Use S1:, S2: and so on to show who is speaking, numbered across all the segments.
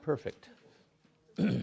S1: Perfect. Yeah.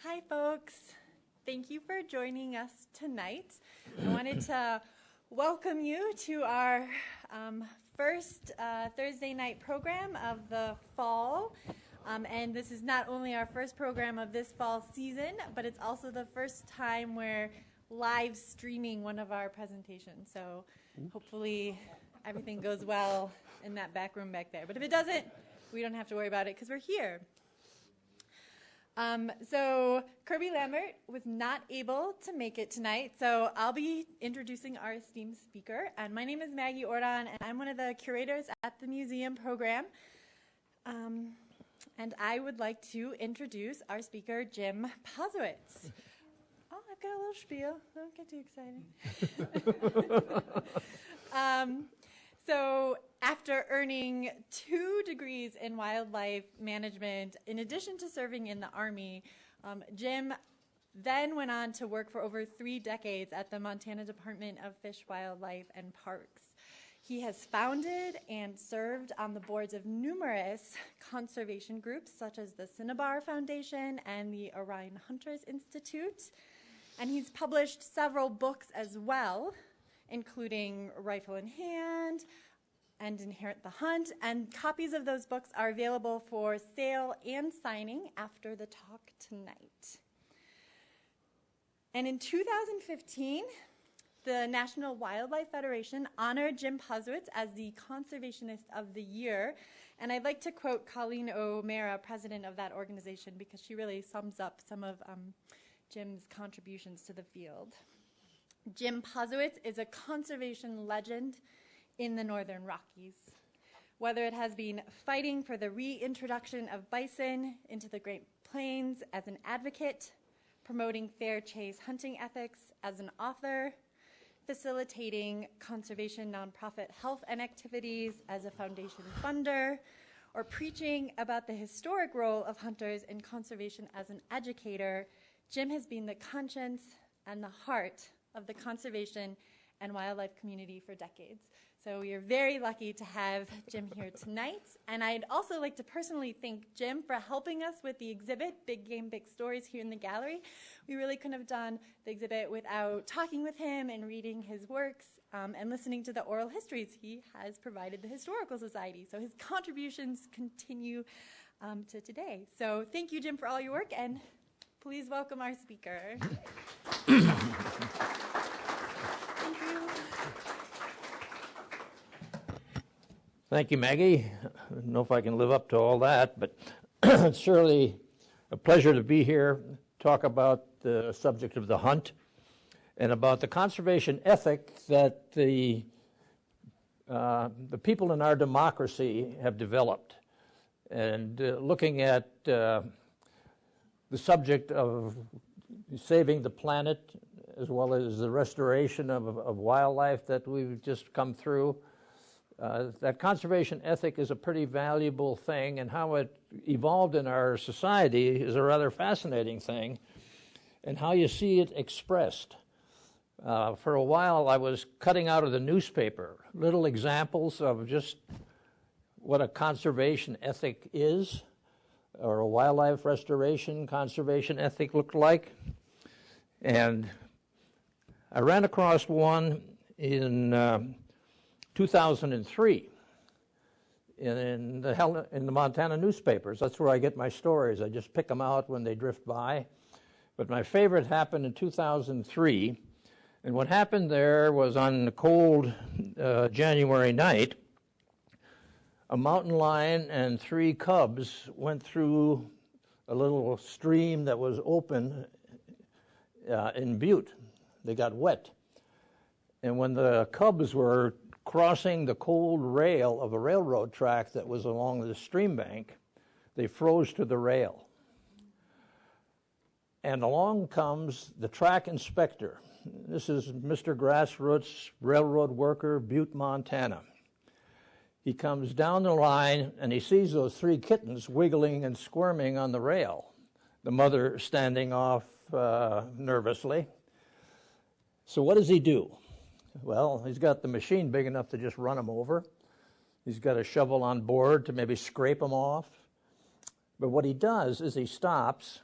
S2: Hi, folks. Thank you for joining us tonight. I wanted to welcome you to our first Thursday night program of the fall. And this is not only our first program of this fall season, but it's also the first time we're live streaming one of our presentations. So hopefully everything goes well in that back room back there. But if it doesn't, we don't have to worry about it because we're here. So Kirby Lambert was not able to make it tonight, so I'll be introducing our esteemed speaker. And my name is Maggie Ordon, and I'm one of the curators at the museum program. And I would like to introduce our speaker, Jim Posewitz. Oh, I've got a little spiel. Don't get too excited. So after earning 2 degrees in wildlife management, in addition to serving in the Army, Jim then went on to work for over 3 decades at the Montana Department of Fish, Wildlife, and Parks. He has founded and served on the boards of numerous conservation groups, such as the Cinnabar Foundation and the Orion Hunters Institute. And he's published several books as well, including Rifle in Hand and Inherit the Hunt, and copies of those books are available for sale and signing after the talk tonight. And in 2015, the National Wildlife Federation honored Jim Posewitz as the Conservationist of the Year, and I'd like to quote Colleen O'Mara, president of that organization, because she really sums up some of Jim's contributions to the field. Jim Posewitz is a conservation legend in the Northern Rockies. Whether it has been fighting for the reintroduction of bison into the Great Plains as an advocate, promoting fair chase hunting ethics as an author, facilitating conservation nonprofit health and activities as a foundation funder, or preaching about the historic role of hunters in conservation as an educator, Jim has been the conscience and the heart of the conservation and wildlife community for decades. So we are very lucky to have Jim here tonight. And I'd also like to personally thank Jim for helping us with the exhibit, Big Game, Big Stories, here in the gallery. We really couldn't have done the exhibit without talking with him and reading his works and listening to the oral histories he has provided the Historical Society. So his contributions continue to today. So thank you, Jim, for all your work, and please welcome our speaker. Thank you.
S1: Thank you, Maggie. I don't know if I can live up to all that, but it's surely a pleasure to be here, talk about the subject of the hunt and about the conservation ethic that the people in our democracy have developed. and looking at the subject of saving the planet as well as the restoration of wildlife that we've just come through. That conservation ethic is a pretty valuable thing, and how it evolved in our society is a rather fascinating thing, and how you see it expressed. For a while, I was cutting out of the newspaper little examples of just what a conservation ethic is, or a wildlife restoration conservation ethic looked like. And I ran across one in 2003 in the Montana newspapers. That's where I get my stories. I just pick them out when they drift by. But my favorite happened in 2003. And what happened there was, on a cold January night, a mountain lion and 3 cubs went through a little stream that was open in Butte. They got wet. And when the cubs were crossing the cold rail of a railroad track that was along the stream bank, they froze to the rail. And along comes the track inspector. This is Mr. Grassroots, railroad worker, Butte, Montana. He comes down the line and he sees those 3 kittens wiggling and squirming on the rail, the mother standing off nervously. So what does he do? Well, he's got the machine big enough to just run them over. He's got a shovel on board to maybe scrape them off. But what he does is he stops,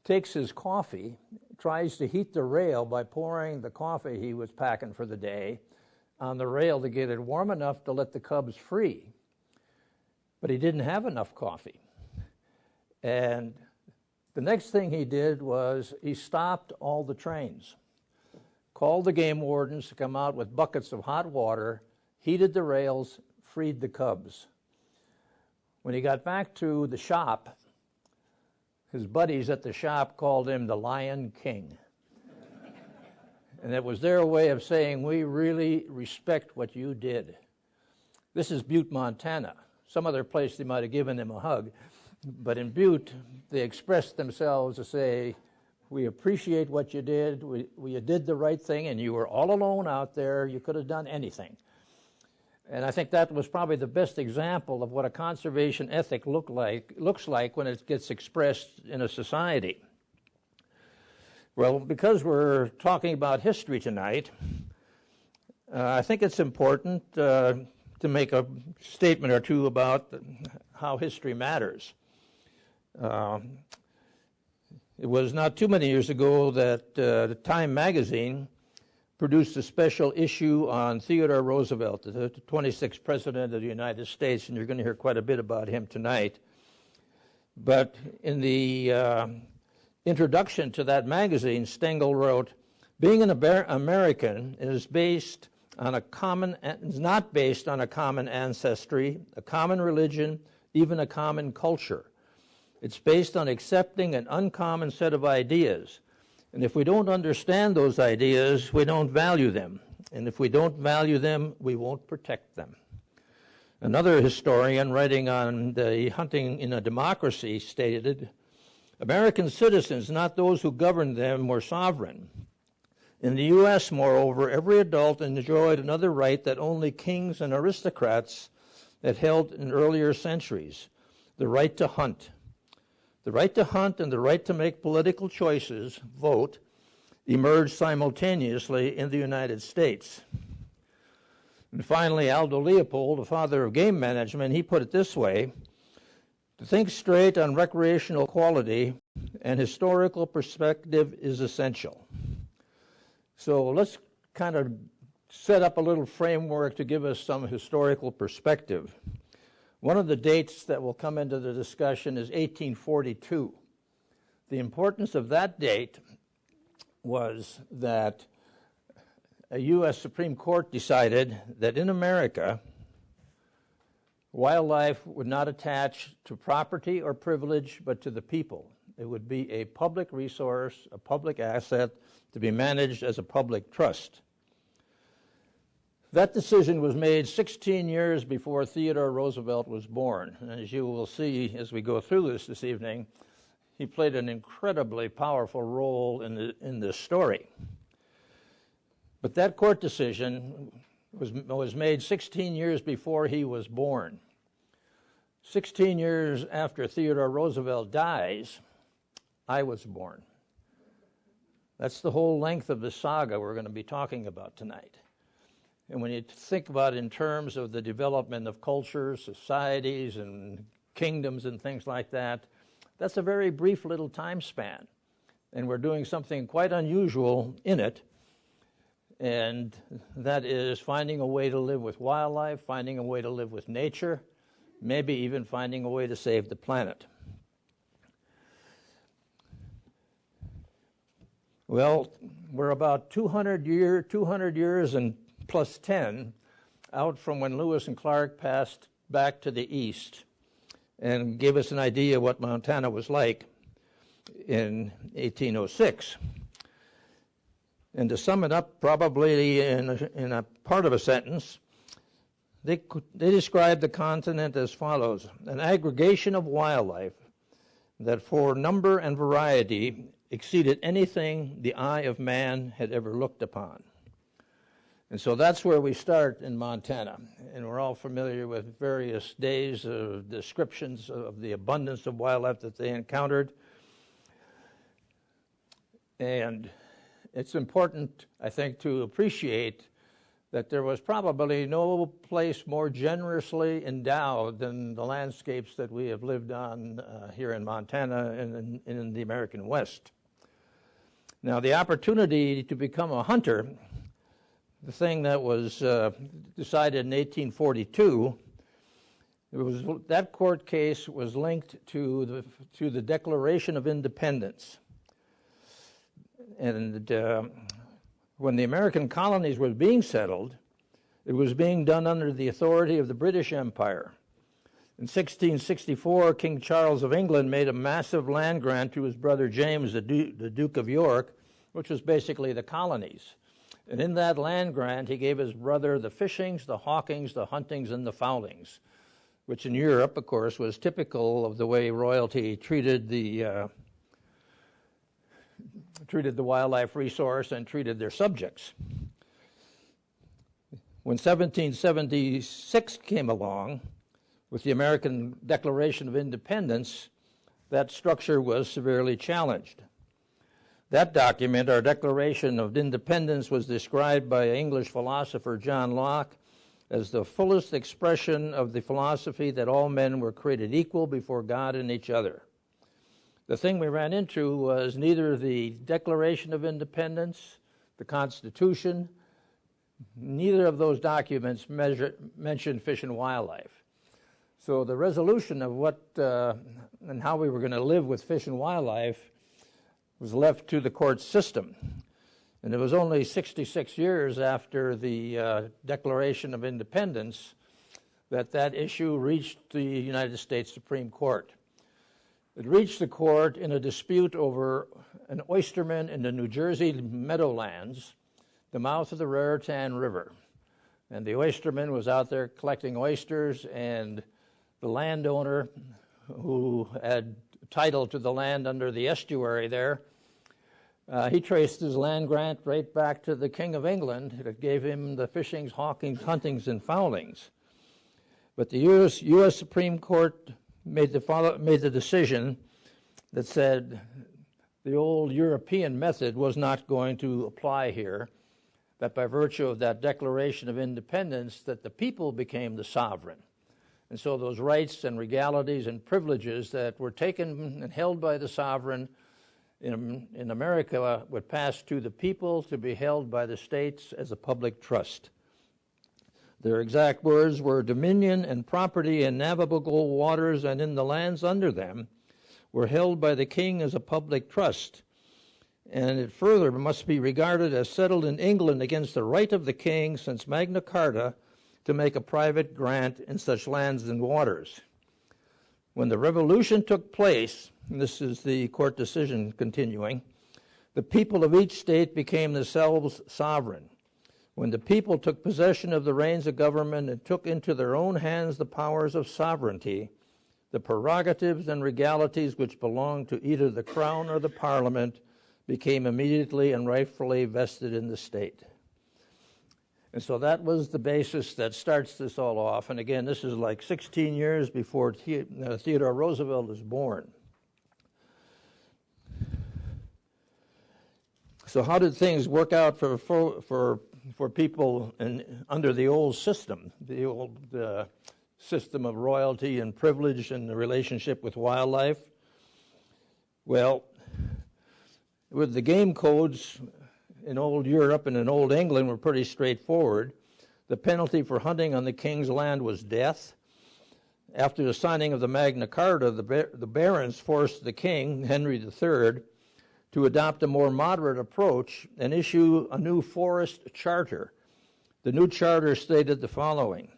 S1: takes his coffee, tries to heat the rail by pouring the coffee he was packing for the day on the rail to get it warm enough to let the cubs free. But he didn't have enough coffee. And the next thing he did was he stopped all the trains, called the game wardens to come out with buckets of hot water, heated the rails, freed the cubs. When he got back to the shop, his buddies at the shop called him the Lion King. And it was their way of saying, we really respect what you did. This is Butte, Montana. Some other place they might have given him a hug. But in Butte, they expressed themselves to say, we appreciate what you did. You did the right thing, and you were all alone out there. You could have done anything. And I think that was probably the best example of what a conservation ethic looks like when it gets expressed in a society. Well, because we're talking about history tonight, I think it's important to make a statement or two about how history matters. It was not too many years ago that the Time magazine produced a special issue on Theodore Roosevelt, the 26th President of the United States, and you're going to hear quite a bit about him tonight. But in the introduction to that magazine, Stengel wrote, being an American is not based on a common ancestry, a common religion, even a common culture. It's based on accepting an uncommon set of ideas. And if we don't understand those ideas, we don't value them. And if we don't value them, we won't protect them. Another historian writing on the hunting in a democracy stated, American citizens, not those who governed them, were sovereign. In the U.S., moreover, every adult enjoyed another right that only kings and aristocrats had held in earlier centuries, the right to hunt. The right to hunt and the right to make political choices, vote, emerged simultaneously in the United States. And finally, Aldo Leopold, the father of game management, he put it this way, to think straight on recreational quality and historical perspective is essential. So let's kind of set up a little framework to give us some historical perspective. One of the dates that will come into the discussion is 1842. The importance of that date was that a U.S. Supreme Court decided that in America, wildlife would not attach to property or privilege, but to the people. It would be a public resource, a public asset, to be managed as a public trust. That decision was made 16 years before Theodore Roosevelt was born. And as you will see as we go through this evening, he played an incredibly powerful role in this story. But that court decision was made 16 years before he was born. 16 years after Theodore Roosevelt dies, I was born. That's the whole length of the saga we're going to be talking about tonight. And when you think about it in terms of the development of cultures, societies, and kingdoms and things like that, that's a very brief little time span. And we're doing something quite unusual in it, and that is finding a way to live with wildlife, finding a way to live with nature, maybe even finding a way to save the planet. Well, we're about 200 years and plus 10 out from when Lewis and Clark passed back to the east and gave us an idea what Montana was like in 1806. And to sum it up probably in a part of a sentence, they described the continent as follows: an aggregation of wildlife that for number and variety exceeded anything the eye of man had ever looked upon. And so that's where we start in Montana. And we're all familiar with various days of descriptions of the abundance of wildlife that they encountered. And it's important, I think, to appreciate that there was probably no place more generously endowed than the landscapes that we have lived on here in Montana and in the American West. Now, the opportunity to become a hunter, the thing that was decided in 1842, that court case was linked to the Declaration of Independence. And when the American colonies were being settled, it was being done under the authority of the British Empire. In 1664, King Charles of England made a massive land grant to his brother James, the Duke of York, which was basically the colonies. And in that land grant, he gave his brother the fishings, the hawkings, the huntings, and the fowlings, which in Europe, of course, was typical of the way royalty treated the wildlife resource and treated their subjects. When 1776 came along, with the American Declaration of Independence, that structure was severely challenged. That document, our Declaration of Independence, was described by English philosopher John Locke as the fullest expression of the philosophy that all men were created equal before God and each other. The thing we ran into was neither the Declaration of Independence, the Constitution, neither of those documents mentioned fish and wildlife. So the resolution of what and how we were going to live with fish and wildlife was left to the court system. And it was only 66 years after the Declaration of Independence that issue reached the United States Supreme Court. It reached the court in a dispute over an oysterman in the New Jersey Meadowlands, the mouth of the Raritan River. And the oysterman was out there collecting oysters, and the landowner who had title to the land under the estuary there, he traced his land grant right back to the King of England that gave him the fishings, hawkings, huntings, and fowlings. But the U.S. Supreme Court made the decision that said the old European method was not going to apply here, that by virtue of that Declaration of Independence, that the people became the sovereign. And so those rights and regalities and privileges that were taken and held by the sovereign in America would pass to the people to be held by the states as a public trust. Their exact words were, "Dominion and property in navigable waters and in the lands under them were held by the king as a public trust, and it further must be regarded as settled in England against the right of the king since Magna Carta to make a private grant in such lands and waters." When the revolution took place, and this is the court decision continuing, the people of each state became themselves sovereign. When the people took possession of the reins of government and took into their own hands the powers of sovereignty, the prerogatives and regalities which belonged to either the crown or the parliament became immediately and rightfully vested in the state. And so that was the basis that starts this all off. And again, this is like 16 years before Theodore Roosevelt is born. So how did things work out for people under the old system, the old system of royalty and privilege and the relationship with wildlife? Well, with the game codes in old Europe and in old England were pretty straightforward. The penalty for hunting on the king's land was death. After the signing of the Magna Carta, the barons forced the king, Henry III, to adopt a more moderate approach and issue a new forest charter. The new charter stated the following: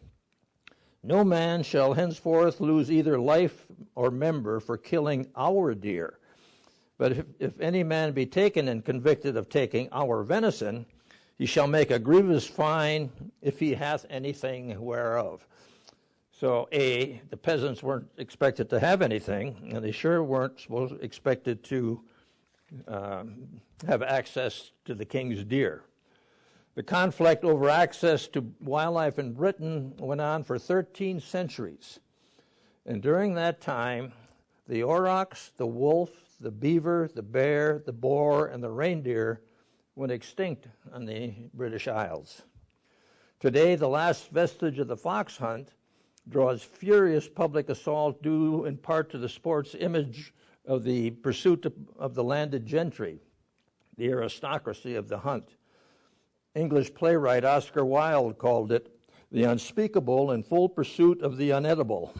S1: "No man shall henceforth lose either life or member for killing our deer. But if any man be taken and convicted of taking our venison, he shall make a grievous fine if he hath anything whereof." So, the peasants weren't expected to have anything, and they sure weren't expected to have access to the king's deer. The conflict over access to wildlife in Britain went on for 13 centuries. And during that time, the aurochs, the wolf, the beaver, the bear, the boar, and the reindeer went extinct on the British Isles. Today, the last vestige of the fox hunt draws furious public assault due in part to the sports image of the pursuit of the landed gentry, the aristocracy of the hunt. English playwright Oscar Wilde called it the unspeakable and full pursuit of the unedible.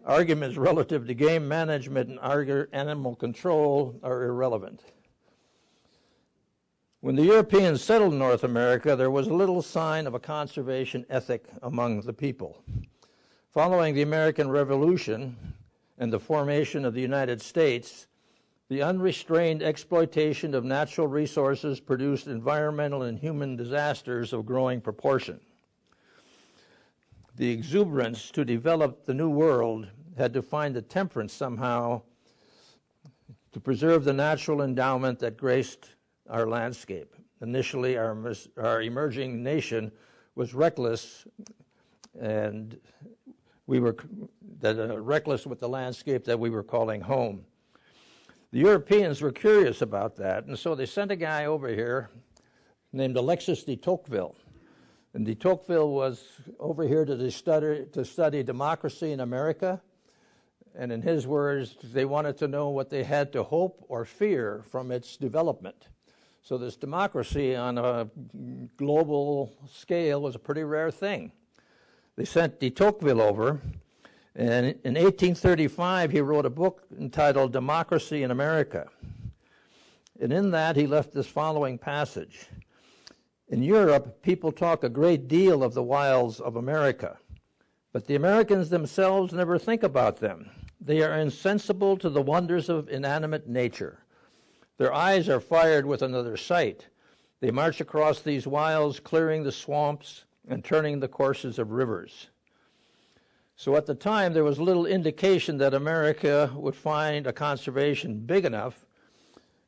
S1: Arguments relative to game management and animal control are irrelevant. When the Europeans settled in North America, there was little sign of a conservation ethic among the people. Following the American Revolution and the formation of the United States, the unrestrained exploitation of natural resources produced environmental and human disasters of growing proportion. The exuberance to develop the New World had to find the temperance somehow to preserve the natural endowment that graced our landscape. Initially, our emerging nation was reckless, and we were reckless with the landscape that we were calling home. The Europeans were curious about that, and so they sent a guy over here named Alexis de Tocqueville. And de Tocqueville was over here to study democracy in America. And in his words, they wanted to know what they had to hope or fear from its development. So this democracy on a global scale was a pretty rare thing. They sent de Tocqueville over, and in 1835 he wrote a book entitled Democracy in America. And in that he left this following passage: "In Europe, people talk a great deal of the wilds of America, but the Americans themselves never think about them. They are insensible to the wonders of inanimate nature. Their eyes are fired with another sight. They march across these wilds, clearing the swamps and turning the courses of rivers." So at the time, there was little indication that America would find a conservation big enough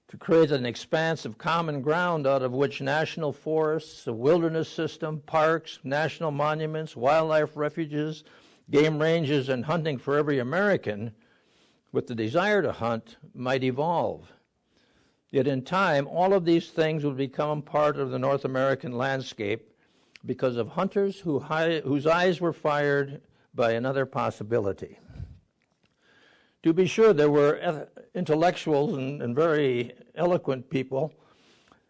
S1: to create an expanse of common ground out of which national forests, a wilderness system, parks, national monuments, wildlife refuges, game ranges, and hunting for every American with the desire to hunt might evolve. Yet in time, all of these things would become part of the North American landscape because of hunters whose eyes were fired by another possibility. To be sure, there were intellectuals and very eloquent people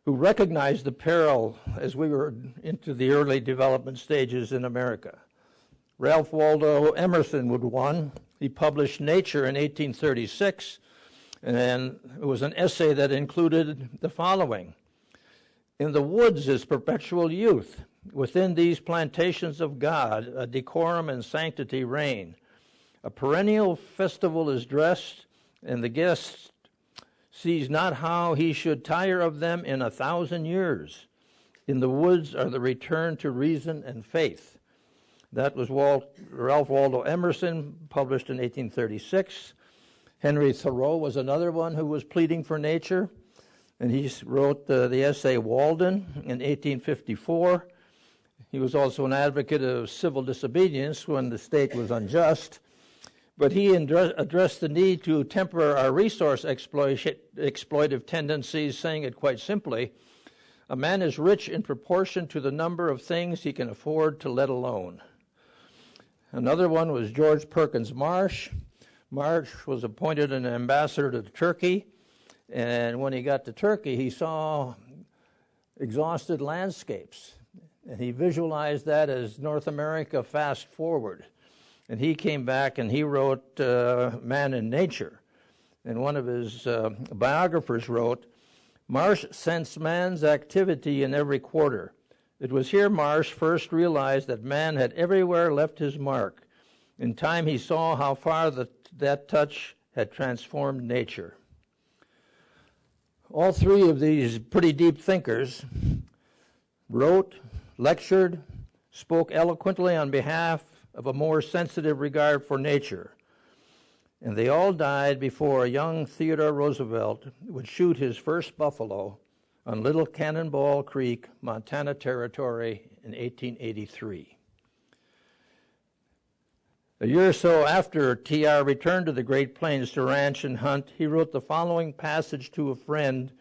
S1: who recognized the peril as we were into the early development stages in America. Ralph Waldo Emerson would one. He published Nature in 1836, and it was an essay that included the following: "In the woods is perpetual youth. Within these plantations of God, a decorum and sanctity reign. A perennial festival is dressed, and the guest sees not how he should tire of them in 1,000 years. In the woods are the return to reason and faith. That was Ralph Waldo Emerson, published in 1836. Henry Thoreau was another one who was pleading for nature, and he wrote the essay Walden in 1854. He was also an advocate of civil disobedience when the state was unjust, but he addressed the need to temper our resource exploitive tendencies, saying it quite simply: a man is rich in proportion to the number of things he can afford to let alone. Another one was George Perkins Marsh. Marsh was appointed an ambassador to Turkey, and when he got to Turkey, he saw exhausted landscapes, and he visualized that as North America fast forward. And he came back and he wrote Man and Nature. And one of his biographers wrote, Marsh sensed man's activity in every quarter. It was here Marsh first realized that man had everywhere left his mark. In time he saw how far that touch had transformed nature. All three of these pretty deep thinkers wrote, lectured, spoke eloquently on behalf of a more sensitive regard for nature. And they all died before a young Theodore Roosevelt would shoot his first buffalo on Little Cannonball Creek, Montana Territory in 1883. A year or so after T.R. returned to the Great Plains to ranch and hunt, he wrote the following passage to a friend,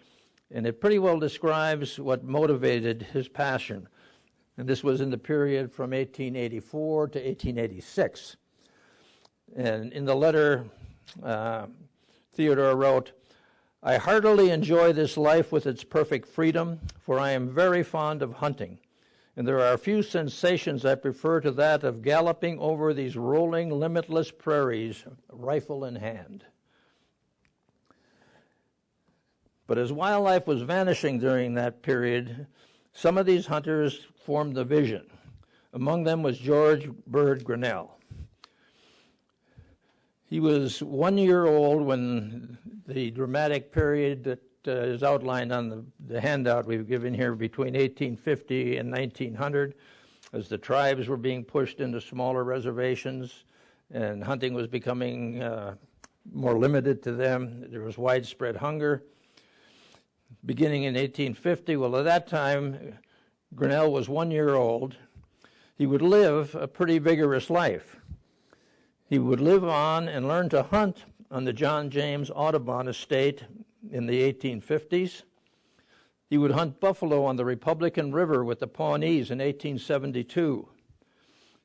S1: and it pretty well describes what motivated his passion. And this was in the period from 1884 to 1886. And in the letter, Theodore wrote, I heartily enjoy this life with its perfect freedom, for I am very fond of hunting. And there are few sensations I prefer to that of galloping over these rolling, limitless prairies, rifle in hand. But as wildlife was vanishing during that period, some of these hunters formed a vision. Among them was George Bird Grinnell. He was 1 year old when the dramatic period that is outlined on the handout we've given here between 1850 and 1900, as the tribes were being pushed into smaller reservations and hunting was becoming more limited to them. There was widespread hunger. Beginning in 1850, well, at that time, Grinnell was 1 year old. He would live a pretty vigorous life. He would live on and learn to hunt on the John James Audubon estate in the 1850s. He would hunt buffalo on the Republican River with the Pawnees in 1872.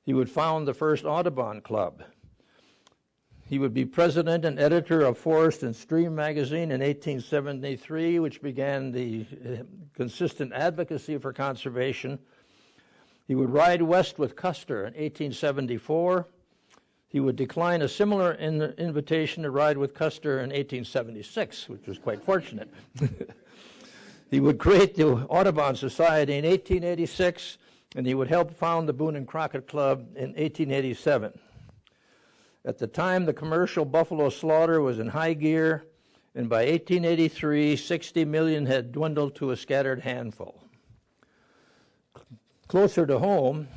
S1: He would found the first Audubon Club. He would be president and editor of Forest and Stream magazine in 1873, which began the consistent advocacy for conservation. He would ride west with Custer in 1874. He would decline a similar invitation to ride with Custer in 1876, which was quite fortunate. He would create the Audubon Society in 1886, and he would help found the Boone and Crockett Club in 1887. At the time, the commercial buffalo slaughter was in high gear, and by 1883, 60 million had dwindled to a scattered handful. Closer to home,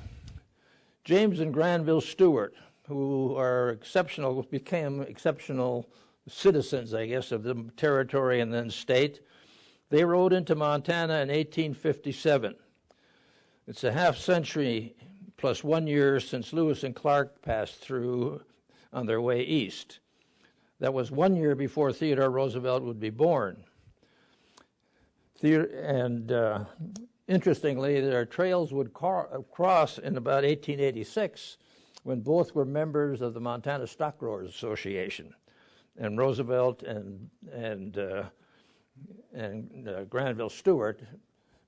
S1: James and Granville Stewart, who became exceptional citizens, I guess, of the territory and then state. They rode into Montana in 1857. It's a half century plus 1 year since Lewis and Clark passed through on their way east. That was 1 year before Theodore Roosevelt would be born. Interestingly, their trails would cross in about 1886, when both were members of the Montana Stock Growers Association, and Roosevelt and Granville Stewart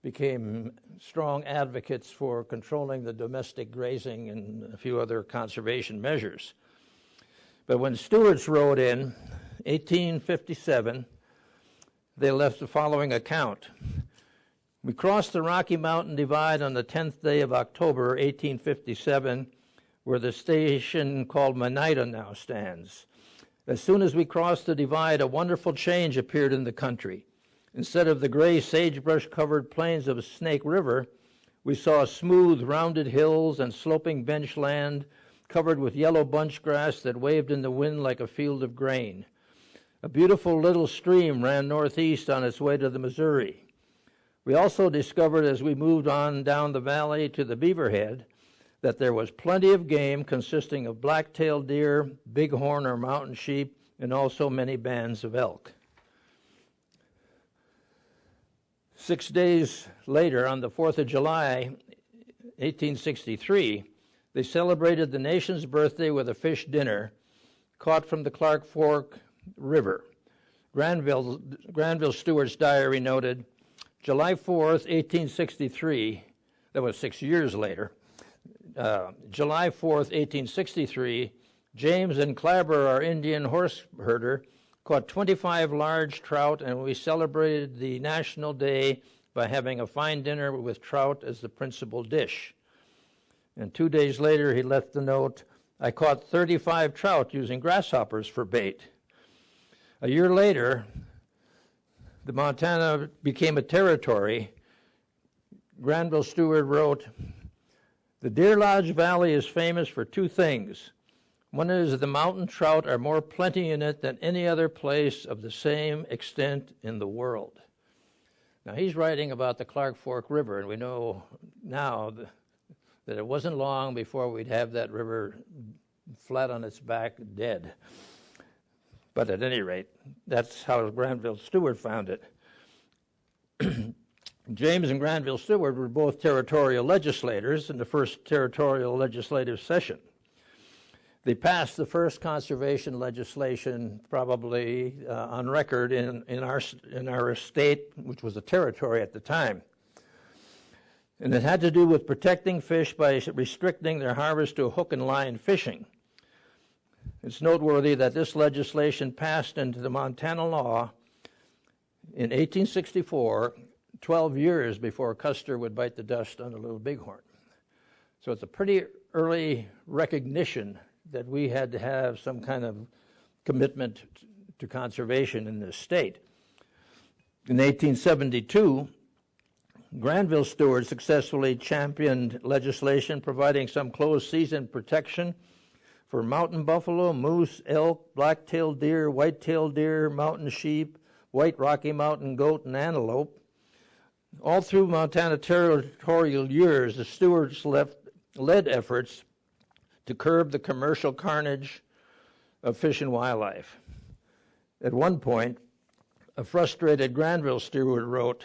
S1: became strong advocates for controlling the domestic grazing and a few other conservation measures. But when Stewarts rode in 1857, they left the following account. We crossed the Rocky Mountain Divide on the 10th day of October, 1857, where the station called Monida now stands. As soon as we crossed the divide, a wonderful change appeared in the country. Instead of the gray sagebrush-covered plains of Snake River, we saw smooth, rounded hills and sloping bench land covered with yellow bunch grass that waved in the wind like a field of grain. A beautiful little stream ran northeast on its way to the Missouri. We also discovered as we moved on down the valley to the Beaverhead that there was plenty of game consisting of black-tailed deer, bighorn or mountain sheep, and also many bands of elk. 6 days later, on the 4th of July, 1863, they celebrated the nation's birthday with a fish dinner caught from the Clark Fork River. Granville Stewart's diary noted, July 4th, 1863, that was 6 years later, July 4th, 1863, James and Clabber, our Indian horse herder, caught 25 large trout, and we celebrated the National Day by having a fine dinner with trout as the principal dish. And 2 days later, he left the note, I caught 35 trout using grasshoppers for bait. A year later, the Montana became a territory. Granville Stewart wrote, the Deer Lodge Valley is famous for two things. One is that the mountain trout are more plenty in it than any other place of the same extent in the world. Now, he's writing about the Clark Fork River, and we know now that it wasn't long before we'd have that river flat on its back, dead. But at any rate, that's how Granville Stewart found it. James and Granville Stewart were both territorial legislators in the first territorial legislative session. They passed the first conservation legislation probably on record in our state, which was a territory at the time. And it had to do with protecting fish by restricting their harvest to hook and line fishing. It's noteworthy that this legislation passed into the Montana law in 1864, 12 years before Custer would bite the dust on the Little Bighorn. So it's a pretty early recognition that we had to have some kind of commitment to conservation in this state. In 1872, Granville Stewart successfully championed legislation providing some closed season protection for mountain buffalo, moose, elk, black-tailed deer, white-tailed deer, mountain sheep, white Rocky Mountain goat, and antelope. All through Montana territorial years, the Stewarts led efforts to curb the commercial carnage of fish and wildlife. At one point, a frustrated Granville Stewart wrote,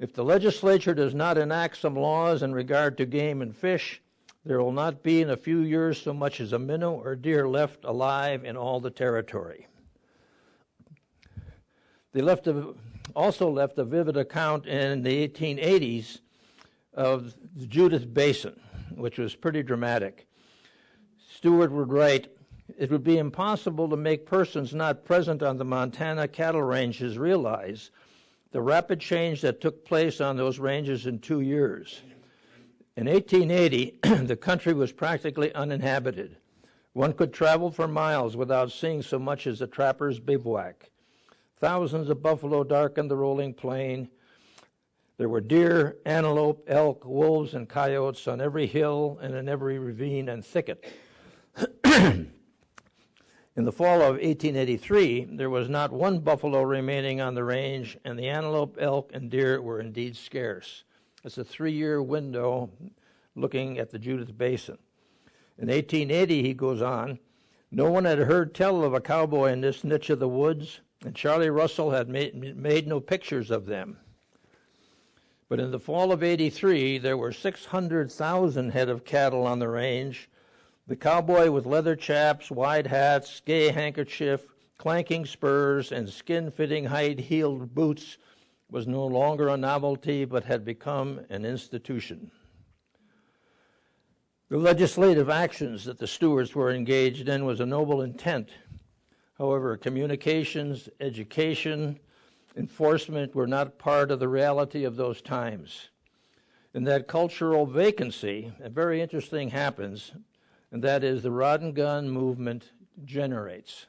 S1: if the legislature does not enact some laws in regard to game and fish, there will not be in a few years so much as a minnow or deer left alive in all the territory. They also left a vivid account in the 1880s of the Judith Basin, which was pretty dramatic. Stewart would write, it would be impossible to make persons not present on the Montana cattle ranges realize the rapid change that took place on those ranges in 2 years. In 1880, the country was practically uninhabited. One could travel for miles without seeing so much as a trapper's bivouac. Thousands of buffalo darkened the rolling plain. There were deer, antelope, elk, wolves, and coyotes on every hill and in every ravine and thicket. In the fall of 1883, there was not one buffalo remaining on the range, and the antelope, elk, and deer were indeed scarce. It's a 3-year window looking at the Judith Basin. In 1880, he goes on, no one had heard tell of a cowboy in this niche of the woods, and Charlie Russell had made no pictures of them. But in the fall of 83, there were 600,000 head of cattle on the range. The cowboy with leather chaps, wide hats, gay handkerchief, clanking spurs, and skin-fitting high-heeled boots was no longer a novelty but had become an institution. The legislative actions that the Stewarts were engaged in was a noble intent. However, communications, education, enforcement were not part of the reality of those times. In that cultural vacancy, a very interesting happens, and that is the rod and gun movement generates.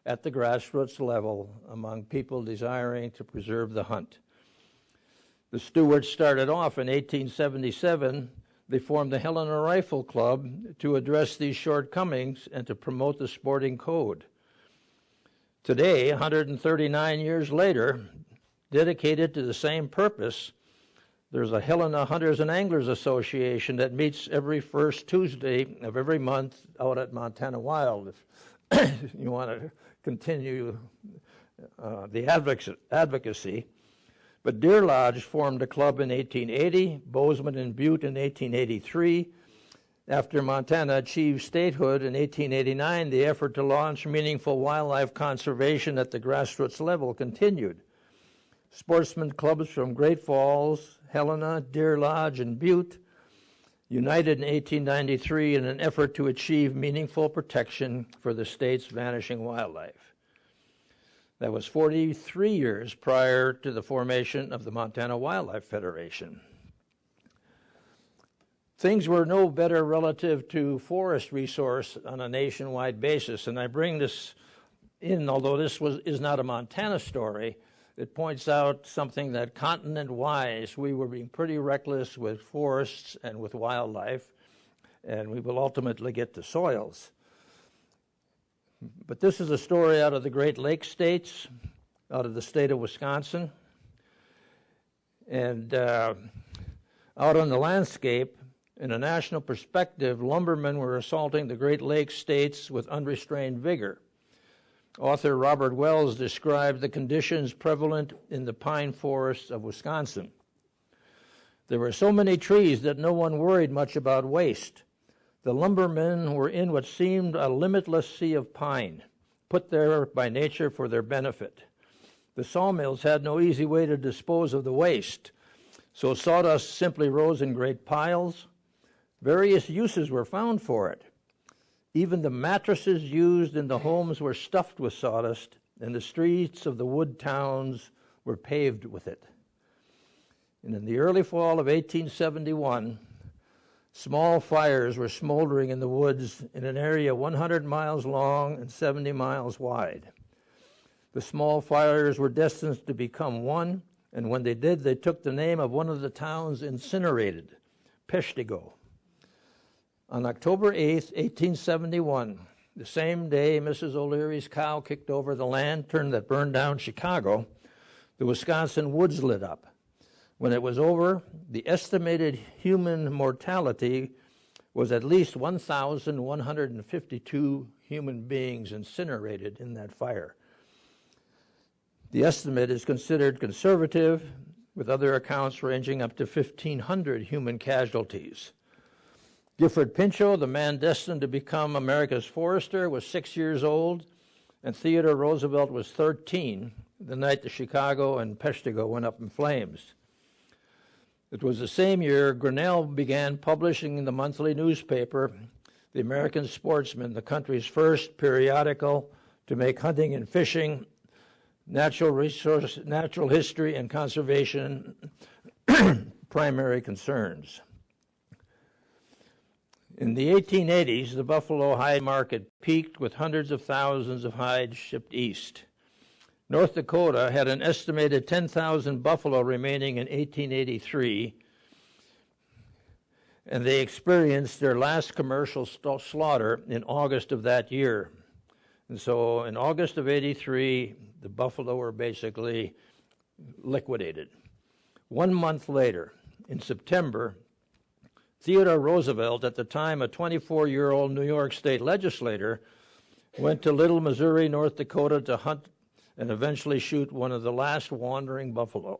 S1: at the grassroots level among people desiring to preserve the hunt. The Stewarts started off in 1877. They formed the Helena Rifle Club to address these shortcomings and to promote the sporting code. Today, 139 years later, dedicated to the same purpose, there's a Helena Hunters and Anglers Association that meets every first Tuesday of every month out at Montana Wild. If you want to continue the advocacy. But Deer Lodge formed a club in 1880, Bozeman and Butte in 1883. After Montana achieved statehood in 1889, the effort to launch meaningful wildlife conservation at the grassroots level continued. Sportsman clubs from Great Falls, Helena, Deer Lodge, and Butte united in 1893 in an effort to achieve meaningful protection for the state's vanishing wildlife. That was 43 years prior to the formation of the Montana Wildlife Federation. Things were no better relative to forest resource on a nationwide basis, and I bring this in, although this is not a Montana story. It points out something that continent-wise, we were being pretty reckless with forests and with wildlife, and we will ultimately get to soils. But this is a story out of the Great Lakes states, out of the state of Wisconsin. And out on the landscape, in a national perspective, lumbermen were assaulting the Great Lakes states with unrestrained vigor. Author Robert Wells described the conditions prevalent in the pine forests of Wisconsin. There were so many trees that no one worried much about waste. The lumbermen were in what seemed a limitless sea of pine, put there by nature for their benefit. The sawmills had no easy way to dispose of the waste, so sawdust simply rose in great piles. Various uses were found for it. Even the mattresses used in the homes were stuffed with sawdust, and the streets of the wood towns were paved with it. And in the early fall of 1871, small fires were smoldering in the woods in an area 100 miles long and 70 miles wide. The small fires were destined to become one, and when they did, they took the name of one of the towns incinerated, Peshtigo. On October 8th, 1871, the same day Mrs. O'Leary's cow kicked over the lantern that burned down Chicago, the Wisconsin woods lit up. When it was over, the estimated human mortality was at least 1,152 human beings incinerated in that fire. The estimate is considered conservative, with other accounts ranging up to 1,500 human casualties. Gifford Pinchot, the man destined to become America's forester, was 6 years old, and Theodore Roosevelt was 13 the night the Chicago and Peshtigo went up in flames. It was the same year Grinnell began publishing in the monthly newspaper, The American Sportsman, the country's first periodical to make hunting and fishing, natural history, and conservation primary concerns. In the 1880s, the buffalo hide market peaked with hundreds of thousands of hides shipped east. North Dakota had an estimated 10,000 buffalo remaining in 1883, and they experienced their last commercial slaughter in August of that year. And so in August of 83, the buffalo were basically liquidated. 1 month later, in September, Theodore Roosevelt, at the time a 24-year-old New York state legislator, went to Little Missouri, North Dakota to hunt and eventually shoot one of the last wandering buffalo.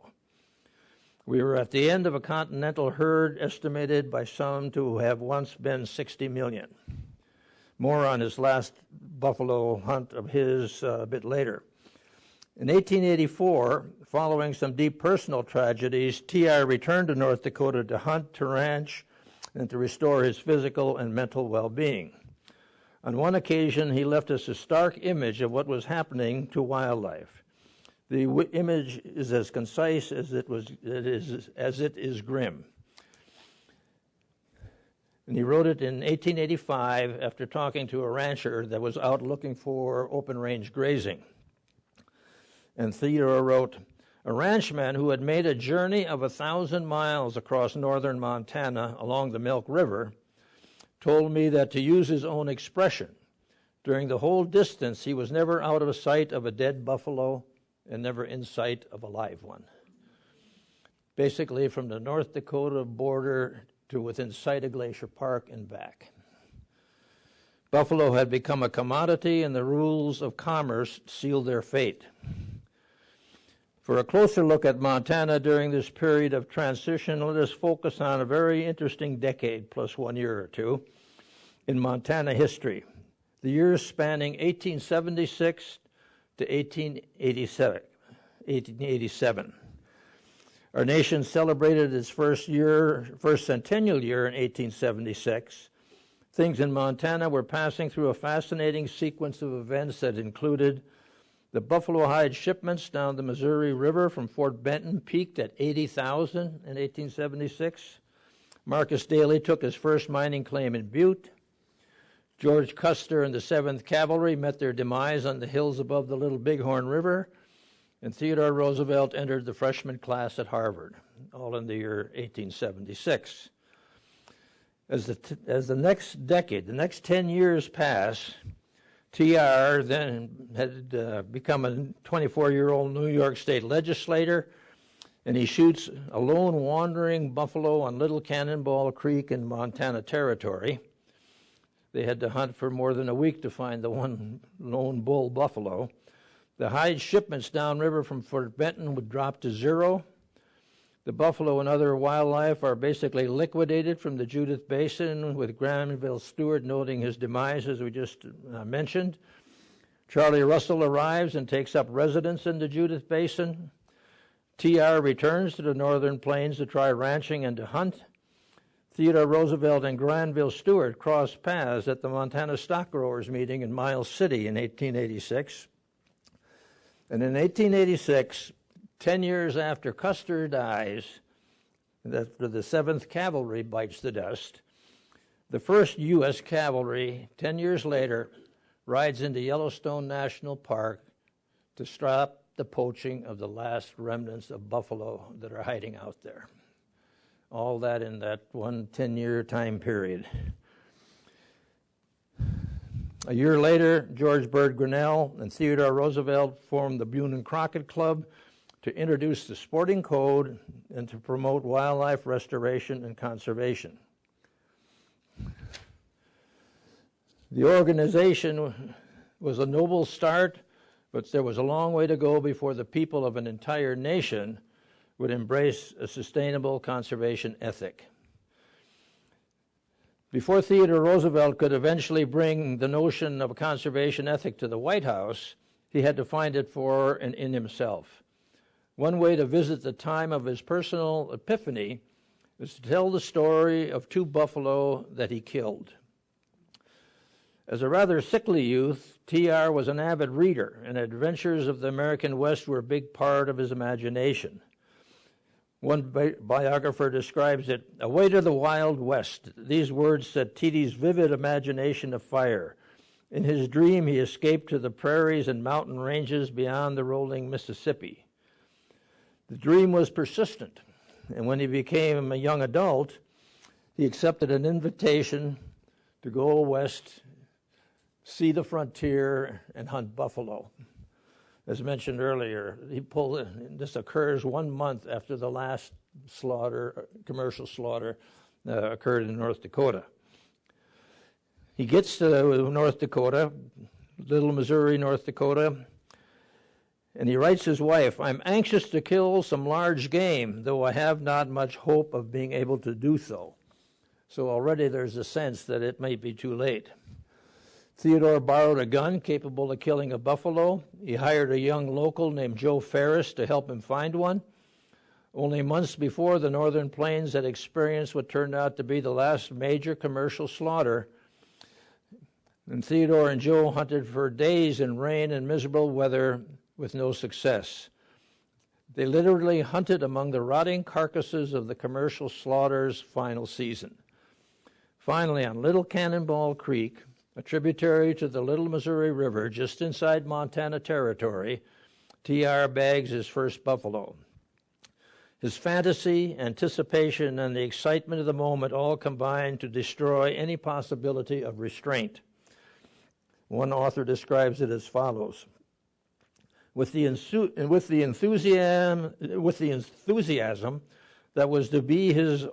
S1: We were at the end of a continental herd estimated by some to have once been 60 million. More on his last buffalo hunt of his a bit later. In 1884, following some deep personal tragedies, T.I. returned to North Dakota to hunt, to ranch, and to restore his physical and mental well-being. On one occasion, he left us a stark image of what was happening to wildlife. The image is as concise as it is grim. And he wrote it in 1885 after talking to a rancher that was out looking for open-range grazing. And Theodore wrote, "A ranchman who had made a journey of 1,000 miles across northern Montana along the Milk River told me that, to use his own expression, during the whole distance he was never out of sight of a dead buffalo and never in sight of a live one." Basically from the North Dakota border to within sight of Glacier Park and back. Buffalo had become a commodity, and the rules of commerce sealed their fate. For a closer look at Montana during this period of transition, let us focus on a very interesting decade plus 1 year or two in Montana history, the years spanning 1876 to 1887. Our nation celebrated its first centennial year in 1876. Things in Montana were passing through a fascinating sequence of events that included the buffalo hide shipments down the Missouri River from Fort Benton peaked at 80,000 in 1876. Marcus Daly took his first mining claim in Butte. George Custer and the 7th Cavalry met their demise on the hills above the Little Bighorn River. And Theodore Roosevelt entered the freshman class at Harvard, all in the year 1876. As the next decade, the next 10 years pass, TR then had become a 24-year-old New York State legislator, and he shoots a lone wandering buffalo on Little Cannonball Creek in Montana Territory. They had to hunt for more than a week to find the one lone bull buffalo. The hide shipments downriver from Fort Benton would drop to zero. The buffalo and other wildlife are basically liquidated from the Judith Basin, with Granville Stewart noting his demise, as we just mentioned. Charlie Russell arrives and takes up residence in the Judith Basin. TR returns to the northern plains to try ranching and to hunt. Theodore Roosevelt and Granville Stewart cross paths at the Montana Stock Growers meeting in Miles City in 1886. And in 1886, 10 years after Custer dies, after the 7th Cavalry bites the dust, the 1st U.S. Cavalry, 10 years later, rides into Yellowstone National Park to stop the poaching of the last remnants of buffalo that are hiding out there. All that in that one 10-year time period. A year later, George Bird Grinnell and Theodore Roosevelt formed the Bune and Crockett Club to introduce the sporting code and to promote wildlife restoration and conservation. The organization was a noble start, but there was a long way to go before the people of an entire nation would embrace a sustainable conservation ethic. Before Theodore Roosevelt could eventually bring the notion of a conservation ethic to the White House, he had to find it for and in himself. One way to visit the time of his personal epiphany is to tell the story of 2 buffalo that he killed. As a rather sickly youth, TR was an avid reader, and adventures of the American West were a big part of his imagination. One biographer describes it, "Away to the Wild West." These words set TD's vivid imagination afire. In his dream, he escaped to the prairies and mountain ranges beyond the rolling Mississippi. The dream was persistent, and when he became a young adult, he accepted an invitation to go west, see the frontier, and hunt buffalo. As mentioned earlier, this occurs 1 month after the last commercial slaughter occurred in North Dakota. He gets to North Dakota, Little Missouri, North Dakota, and he writes his wife, "I'm anxious to kill some large game, though I have not much hope of being able to do so." So already there's a sense that it may be too late. Theodore borrowed a gun capable of killing a buffalo. He hired a young local named Joe Ferris to help him find one. Only months before, the Northern Plains had experienced what turned out to be the last major commercial slaughter. And Theodore and Joe hunted for days in rain and miserable weather with no success. They literally hunted among the rotting carcasses of the commercial slaughter's final season. Finally, on Little Cannonball Creek, a tributary to the Little Missouri River just inside Montana Territory, T.R. bags his first buffalo. His fantasy, anticipation, and the excitement of the moment all combined to destroy any possibility of restraint. One author describes it as follows. With the enthusiasm that was to be his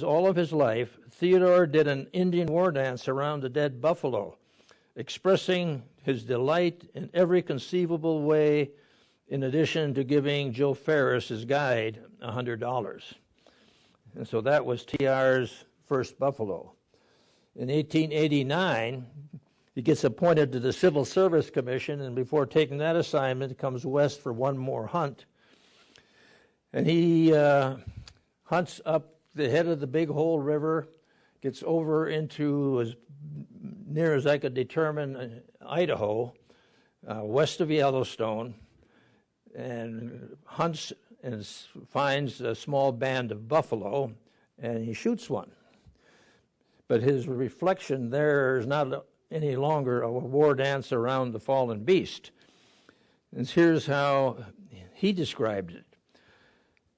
S1: all of his life, Theodore did an Indian war dance around a dead buffalo, expressing his delight in every conceivable way, in addition to giving Joe Ferris, his guide, $100. And so that was T.R.'s first buffalo. In 1889, he gets appointed to the Civil Service Commission, and before taking that assignment, comes west for one more hunt. And he hunts up the head of the Big Hole River, gets over into, as near as I could determine, Idaho, west of Yellowstone, and hunts and finds a small band of buffalo, and he shoots one. But his reflection there is not any longer a war dance around the fallen beast. And here's how he described it.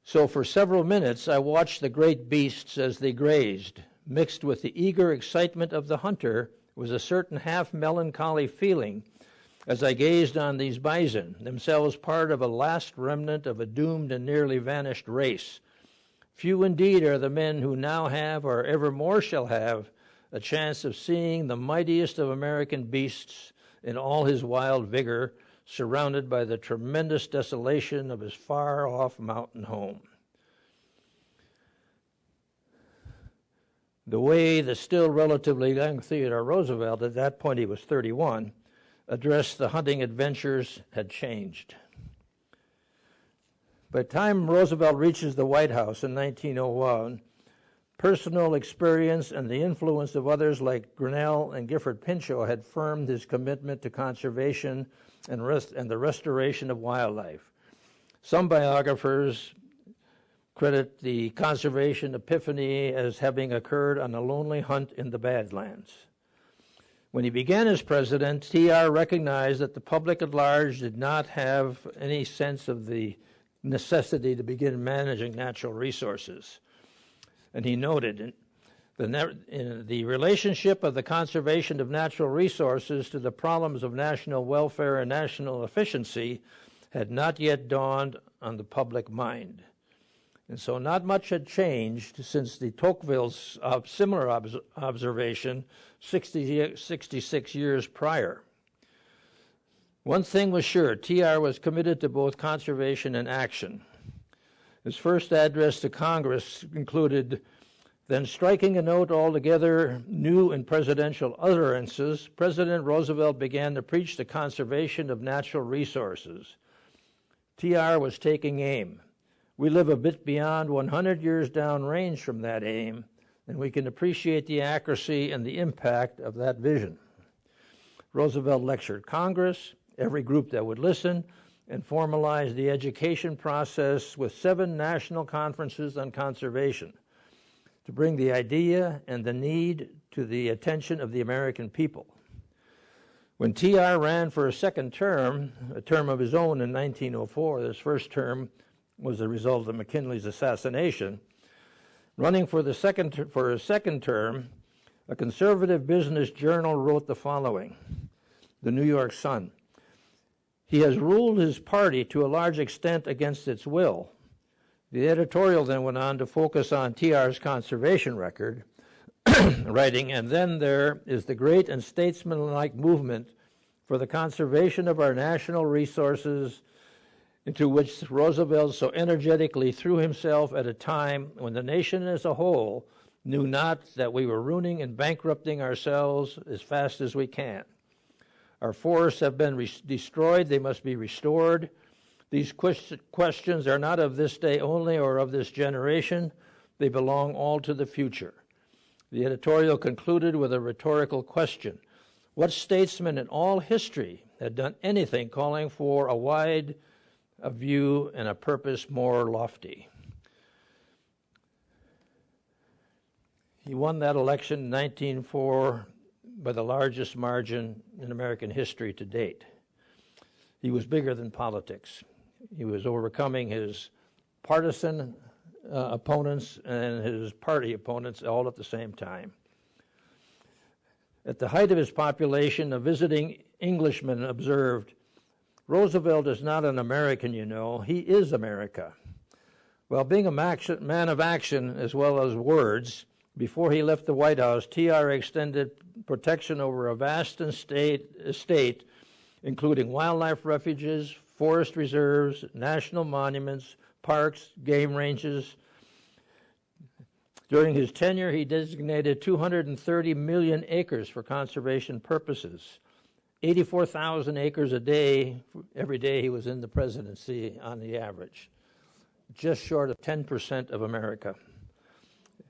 S1: So for several minutes I watched the great beasts as they grazed. Mixed with the eager excitement of the hunter was a certain half-melancholy feeling as I gazed on these bison, themselves part of a last remnant of a doomed and nearly vanished race. Few indeed are the men who now have, or evermore shall have, a chance of seeing the mightiest of American beasts in all his wild vigor, surrounded by the tremendous desolation of his far-off mountain home. The way the still relatively young Theodore Roosevelt, at that point he was 31, addressed the hunting adventures had changed. By the time Roosevelt reaches the White House in 1901, personal experience and the influence of others like Grinnell and Gifford Pinchot had firmed his commitment to conservation and the restoration of wildlife. Some biographers credit the conservation epiphany as having occurred on a lonely hunt in the Badlands. When he began as president, T.R. recognized that the public at large did not have any sense of the necessity to begin managing natural resources. And he noted in the relationship of the conservation of natural resources to the problems of national welfare and national efficiency had not yet dawned on the public mind. And so not much had changed since de Tocqueville's similar observation 66 years prior. One thing was sure, T.R. was committed to both conservation and action. His first address to Congress included, then striking a note altogether new in presidential utterances, President Roosevelt began to preach the conservation of natural resources. T.R. was taking aim. We live a bit beyond 100 years downrange from that aim, and we can appreciate the accuracy and the impact of that vision. Roosevelt lectured Congress, every group that would listen, and formalized the education process with 7 national conferences on conservation to bring the idea and the need to the attention of the American people. When T.R. ran for a second term, a term of his own in 1904, his first term was the result of McKinley's assassination. Running for his second term, a conservative business journal wrote the following, the New York Sun. He has ruled his party to a large extent against its will. The editorial then went on to focus on T.R.'s conservation record, writing, and then there is the great and statesmanlike movement for the conservation of our national resources, into which Roosevelt so energetically threw himself at a time when the nation as a whole knew not that we were ruining and bankrupting ourselves as fast as we can. Our forests have been destroyed, they must be restored. These questions are not of this day only or of this generation, they belong all to the future. The editorial concluded with a rhetorical question. What statesman in all history had done anything calling for a wide view and a purpose more lofty? He won that election in 1904 by the largest margin in American history to date. He was bigger than politics. He was overcoming his partisan opponents and his party opponents all at the same time. At the height of his population, a visiting Englishman observed, "Roosevelt is not an American, you know. He is America." Well, being a man of action as well as words, before he left the White House, TR extended protection over a vast estate, including wildlife refuges, forest reserves, national monuments, parks, game ranges. During his tenure, he designated 230 million acres for conservation purposes. 84,000 acres a day, every day he was in the presidency on the average. Just short of 10% of America.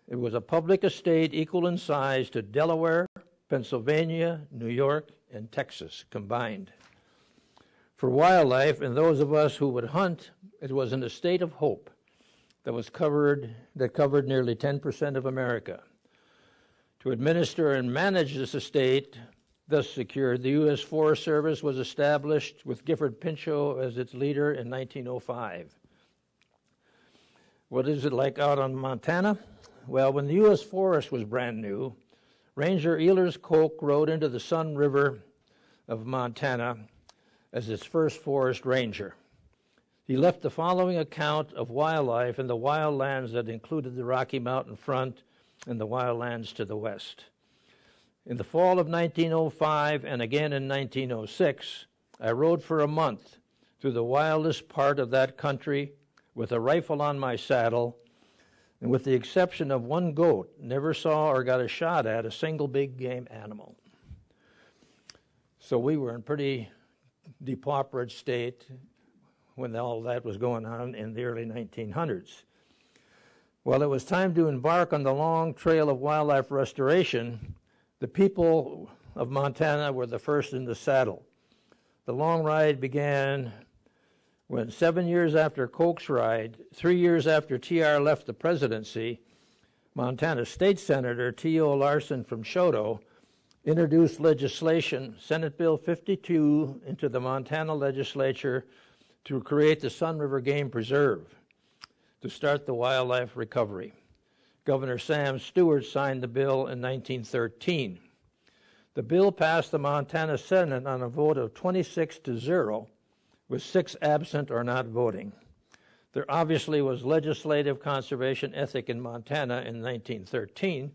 S1: It was a public estate equal in size to Delaware, Pennsylvania, New York, and Texas combined. For wildlife and those of us who would hunt, it was an estate of hope that covered nearly 10% of America. To administer and manage this estate, thus secured, the U.S. Forest Service was established with Gifford Pinchot as its leader in 1905. What is it like out on Montana? Well, when the U.S. Forest was brand new, Ranger Ehlers Koch rode into the Sun River of Montana as its first forest ranger. He left the following account of wildlife in the wildlands that included the Rocky Mountain front and the wildlands to the west. In the fall of 1905 and again in 1906, I rode for a month through the wildest part of that country with a rifle on my saddle, and with the exception of one goat, never saw or got a shot at a single big game animal. So we were in pretty depauperate state when all that was going on in the early 1900s. Well, it was time to embark on the long trail of wildlife restoration. The people of Montana were the first in the saddle. The long ride began when 7 years after Koch's ride, 3 years after TR left the presidency, Montana State Senator T.O. Larson from Choteau introduced legislation, Senate Bill 52, into the Montana legislature to create the Sun River Game Preserve to start the wildlife recovery. Governor Sam Stewart signed the bill in 1913. The bill passed the Montana Senate on a vote of 26-0, with 6 absent or not voting. There obviously was legislative conservation ethic in Montana in 1913,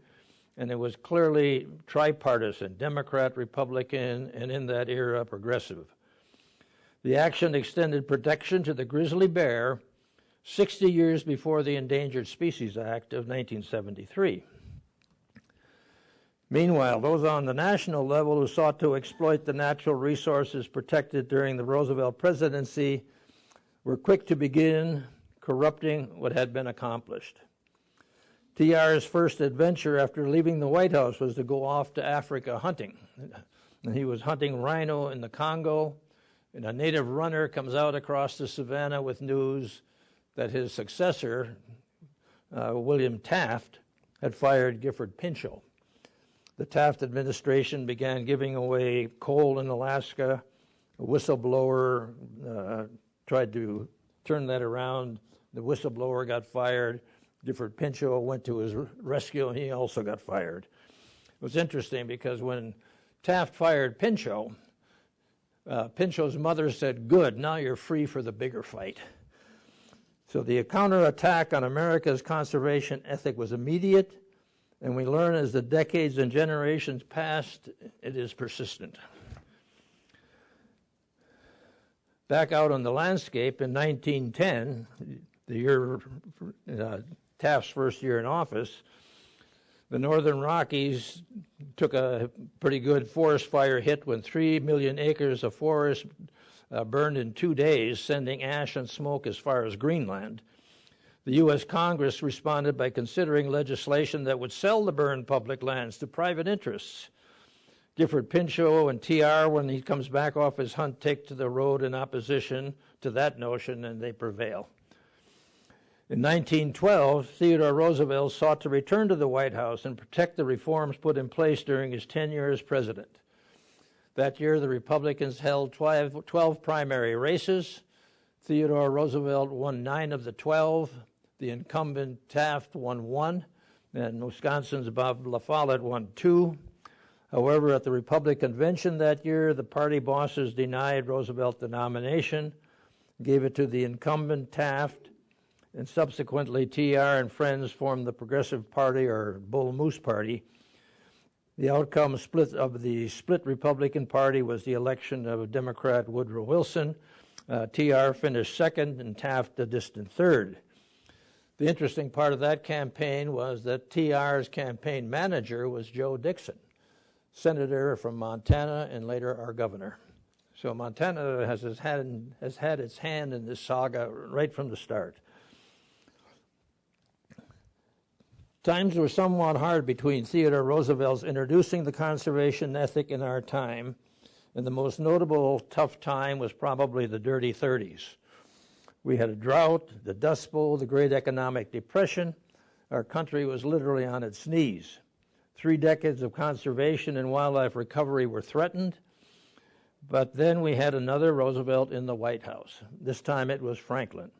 S1: and it was clearly tripartisan, Democrat, Republican, and in that era, progressive. The action extended protection to the grizzly bear 60 years before the Endangered Species Act of 1973. Meanwhile, those on the national level who sought to exploit the natural resources protected during the Roosevelt presidency were quick to begin corrupting what had been accomplished. TR's first adventure after leaving the White House was to go off to Africa hunting. And he was hunting rhino in the Congo, and a native runner comes out across the savannah with news that his successor, William Taft, had fired Gifford Pinchot. The Taft administration began giving away coal in Alaska. A whistleblower tried to turn that around. The whistleblower got fired. Gifford Pinchot went to his rescue, and he also got fired. It was interesting because when Taft fired Pinchot, Pinchot's mother said, "Good, now you're free for the bigger fight." So the counterattack on America's conservation ethic was immediate, and we learn as the decades and generations passed, it is persistent. Back out on the landscape in 1910, the year Taft's first year in office, the Northern Rockies took a pretty good forest fire hit when 3 million acres of forest burned in 2 days, sending ash and smoke as far as Greenland. The U.S. Congress responded by considering legislation that would sell the burned public lands to private interests. Gifford Pinchot and TR, when he comes back off his hunt, take to the road in opposition to that notion, and they prevail. In 1912, Theodore Roosevelt sought to return to the White House and protect the reforms put in place during his tenure as president. That year, the Republicans held 12 primary races. Theodore Roosevelt won 9 of the 12. The incumbent Taft won 1, and Wisconsin's Bob La Follette won 2. However, at the Republican convention that year, the party bosses denied Roosevelt the nomination, gave it to the incumbent Taft, and subsequently TR and friends formed the Progressive Party, or Bull Moose Party. The outcome of the split Republican Party was the election of Democrat Woodrow Wilson. TR finished second and Taft a distant third. The interesting part of that campaign was that TR's campaign manager was Joe Dixon, senator from Montana and later our governor. So Montana has had its hand in this saga right from the start. Times were somewhat hard between Theodore Roosevelt's introducing the conservation ethic in our time, and the most notable tough time was probably the dirty 30s. We had a drought, the Dust Bowl, the Great Economic Depression. Our country was literally on its knees. 3 decades of conservation and wildlife recovery were threatened, but then we had another Roosevelt in the White House. This time it was Franklin.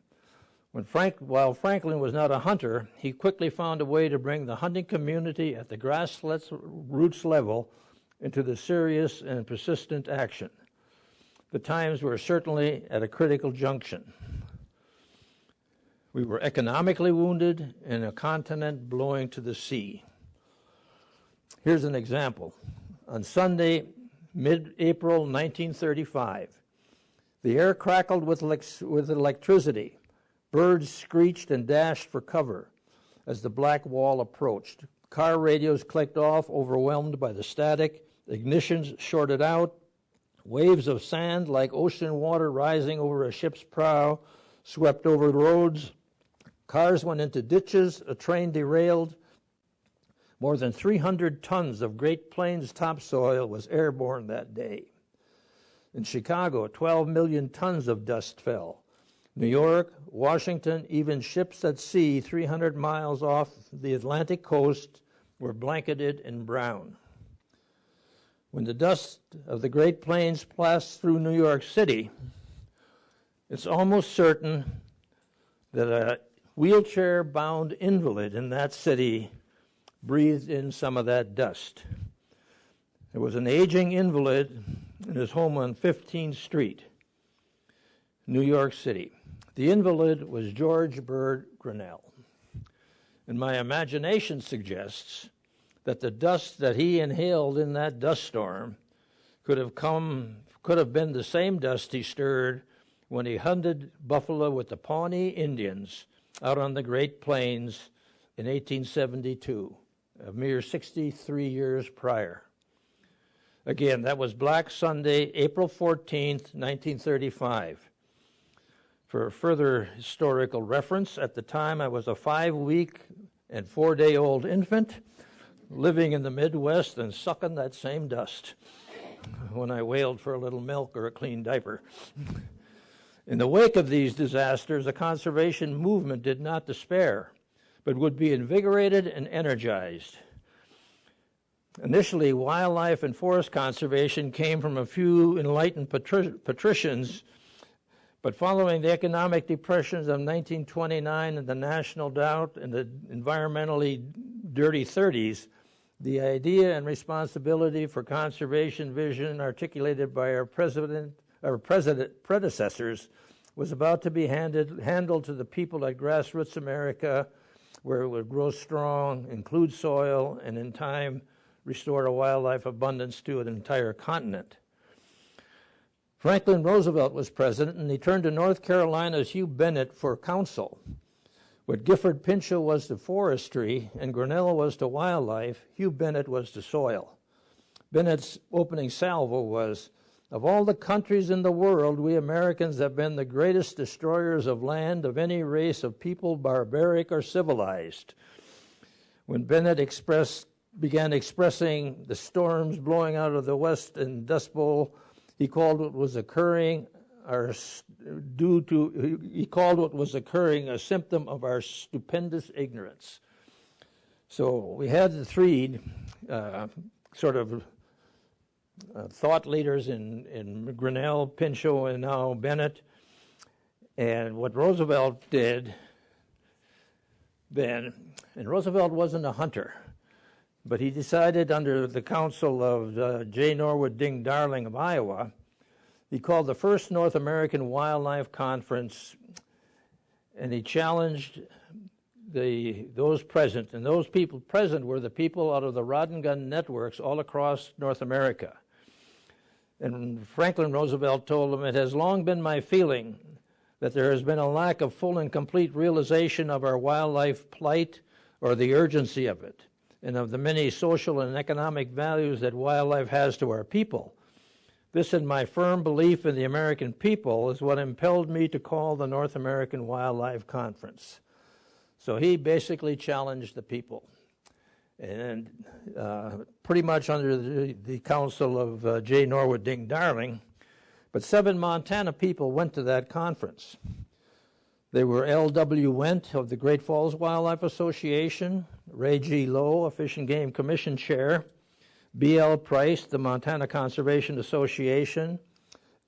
S1: While Franklin was not a hunter, he quickly found a way to bring the hunting community at the grassroots level into the serious and persistent action. The times were certainly at a critical junction. We were economically wounded in a continent blowing to the sea. Here's an example. On Sunday, mid-April 1935, the air crackled with electricity. Birds screeched and dashed for cover as the black wall approached. Car radios clicked off, overwhelmed by the static. Ignitions shorted out. Waves of sand, like ocean water rising over a ship's prow, swept over roads. Cars went into ditches. A train derailed. More than 300 tons of Great Plains topsoil was airborne that day. In Chicago, 12 million tons of dust fell. New York, Washington, even ships at sea 300 miles off the Atlantic coast were blanketed in brown. When the dust of the Great Plains passed through New York City, it's almost certain that a wheelchair-bound invalid in that city breathed in some of that dust. There was an aging invalid in his home on 15th Street, New York City. The invalid was George Bird Grinnell. And my imagination suggests that the dust that he inhaled in that dust storm could have been the same dust he stirred when he hunted buffalo with the Pawnee Indians out on the Great Plains in 1872, a mere 63 years prior. Again, that was Black Sunday, April 14th, 1935. For further historical reference, at the time I was a 5-week and 4-day-old infant living in the Midwest and sucking that same dust when I wailed for a little milk or a clean diaper. In the wake of these disasters, the conservation movement did not despair, but would be invigorated and energized. Initially, wildlife and forest conservation came from a few enlightened patricians, but following the economic depressions of 1929 and the national drought and the environmentally dirty 30s, the idea and responsibility for conservation vision articulated by our predecessors was about to be handled to the people at Grassroots America, where it would grow strong, include soil, and in time restore a wildlife abundance to an entire continent. Franklin Roosevelt was president, and he turned to North Carolina's Hugh Bennett for counsel. What Gifford Pinchot was to forestry and Grinnell was to wildlife, Hugh Bennett was to soil. Bennett's opening salvo was, "Of all the countries in the world, we Americans have been the greatest destroyers of land of any race of people, barbaric or civilized." When Bennett began expressing the storms blowing out of the West and Dust Bowl, he called what was occurring due to, he called what was occurring a symptom of our stupendous ignorance. So we had the three thought leaders in Grinnell, Pinchot, and now Bennett. And what Roosevelt did then, and Roosevelt wasn't a hunter, but he decided under the counsel of J. Norwood Ding Darling of Iowa, he called the first North American Wildlife Conference, and he challenged those present, and those people present were the people out of the rod and gun networks all across North America. And Franklin Roosevelt told them, "It has long been my feeling that there has been a lack of full and complete realization of our wildlife plight or the urgency of it, and of the many social and economic values that wildlife has to our people. This and my firm belief in the American people is what impelled me to call the North American Wildlife Conference." So he basically challenged the people. And pretty much under the counsel of J. Norwood Ding Darling, but 7 Montana people went to that conference. They were L.W. Wendt of the Great Falls Wildlife Association, Ray G. Lowe, a Fish and Game Commission chair, B.L. Price, the Montana Conservation Association,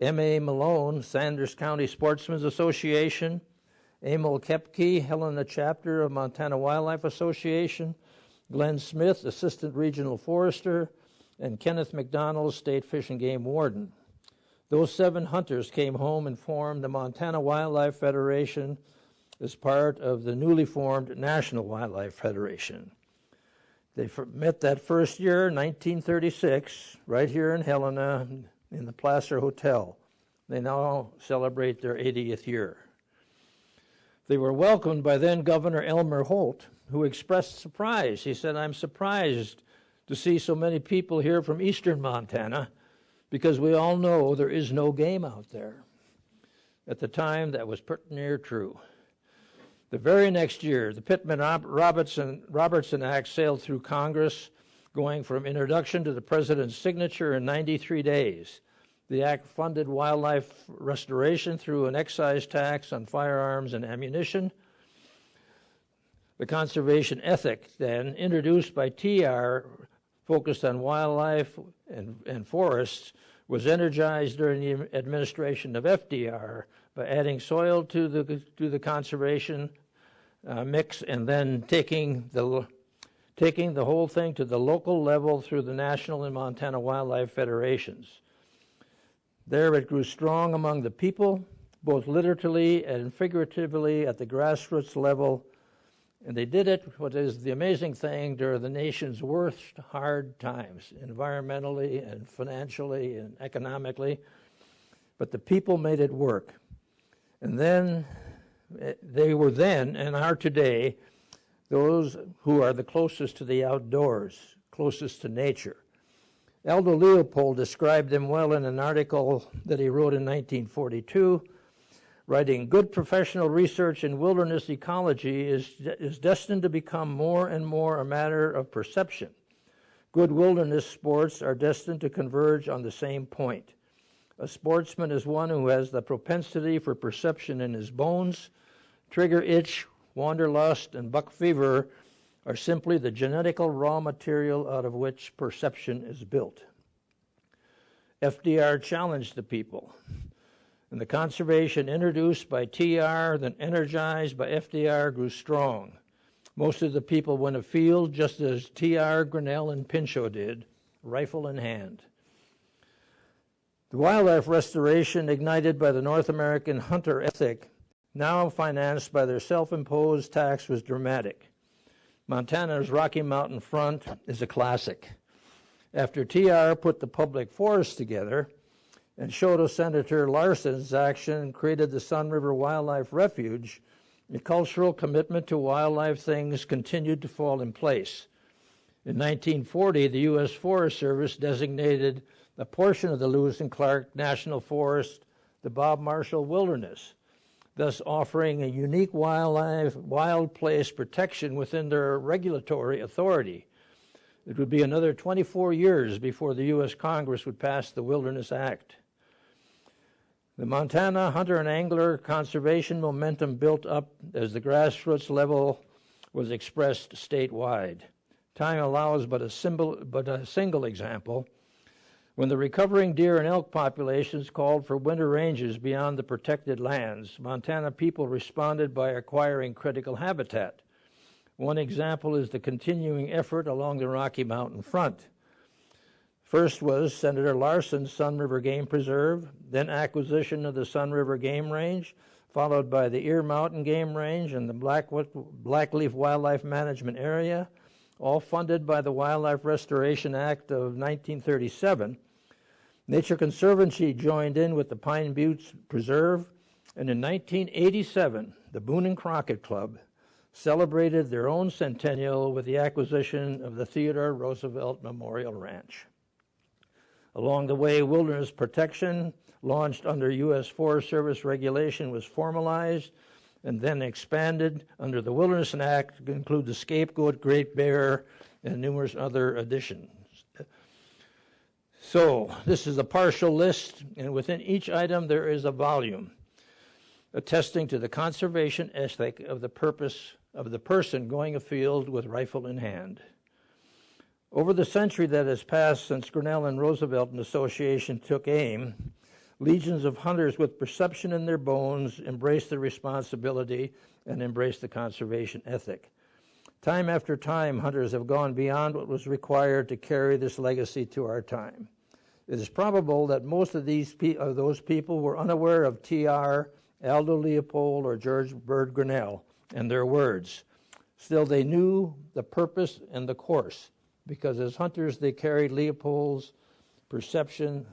S1: M.A. Malone, Sanders County Sportsmen's Association, Emil Kepke, Helena Chapter of Montana Wildlife Association, Glenn Smith, Assistant Regional Forester, and Kenneth McDonald, State Fish and Game Warden. Those 7 hunters came home and formed the Montana Wildlife Federation as part of the newly formed National Wildlife Federation. They met that first year, 1936, right here in Helena in the Placer Hotel. They now celebrate their 80th year. They were welcomed by then Governor Elmer Holt, who expressed surprise. He said, "I'm surprised to see so many people here from eastern Montana, because we all know there is no game out there." At the time, that was pretty near true. The very next year, the Pittman-Robertson Act sailed through Congress, going from introduction to the president's signature in 93 days. The act funded wildlife restoration through an excise tax on firearms and ammunition. The conservation ethic, then, introduced by TR, focused on wildlife and forests, was energized during the administration of FDR by adding soil to the conservation mix, and then taking the whole thing to the local level through the National and Montana Wildlife Federations. There it grew strong among the people, both literally and figuratively at the grassroots level, and they did it, what is the amazing thing, during the nation's worst hard times, environmentally and financially and economically, but the people made it work. And then, they were then and are today those who are the closest to the outdoors, closest to nature. Aldo Leopold described them well in an article that he wrote in 1942, writing, "Good professional research in wilderness ecology is destined to become more and more a matter of perception. Good wilderness sports are destined to converge on the same point. A sportsman is one who has the propensity for perception in his bones. Trigger itch, wanderlust, and buck fever are simply the genetical raw material out of which perception is built." FDR challenged the people, and the conservation introduced by TR, then energized by FDR, grew strong. Most of the people went afield just as TR, Grinnell, and Pinchot did, rifle in hand. The wildlife restoration ignited by the North American hunter ethic, now financed by their self-imposed tax, was dramatic. Montana's Rocky Mountain Front is a classic. After TR put the public forest together and Shoto Senator Larson's action created the Sun River Wildlife Refuge, the cultural commitment to wildlife things continued to fall in place. In 1940, the U.S. Forest Service designated a portion of the Lewis and Clark National Forest the Bob Marshall Wilderness, thus offering a unique wild place protection within their regulatory authority. It would be another 24 years before the U.S. Congress would pass the Wilderness Act. The Montana hunter and angler conservation momentum built up as the grassroots level was expressed statewide. Time allows but a single example. When the recovering deer and elk populations called for winter ranges beyond the protected lands, Montana people responded by acquiring critical habitat. One example is the continuing effort along the Rocky Mountain front. First was Senator Larson's Sun River Game Preserve, then acquisition of the Sun River Game Range, followed by the Ear Mountain Game Range and the Blackleaf Wildlife Management Area, all funded by the Wildlife Restoration Act of 1937. Nature Conservancy joined in with the Pine Buttes Preserve, and in 1987, the Boone and Crockett Club celebrated their own centennial with the acquisition of the Theodore Roosevelt Memorial Ranch. Along the way, wilderness protection, launched under U.S. Forest Service regulation, was formalized and then expanded under the Wilderness Act to include the Scapegoat, Great Bear, and numerous other additions. So this is a partial list, and within each item there is a volume attesting to the conservation ethic of the purpose of the person going afield with rifle in hand. Over the century that has passed since Grinnell and Roosevelt and Association took aim, legions of hunters with perception in their bones embraced the responsibility and embraced the conservation ethic. Time after time, hunters have gone beyond what was required to carry this legacy to our time. It is probable that most of those people were unaware of T.R., Aldo Leopold, or George Bird Grinnell and their words. Still, they knew the purpose and the course, because as hunters they carried Leopold's propensity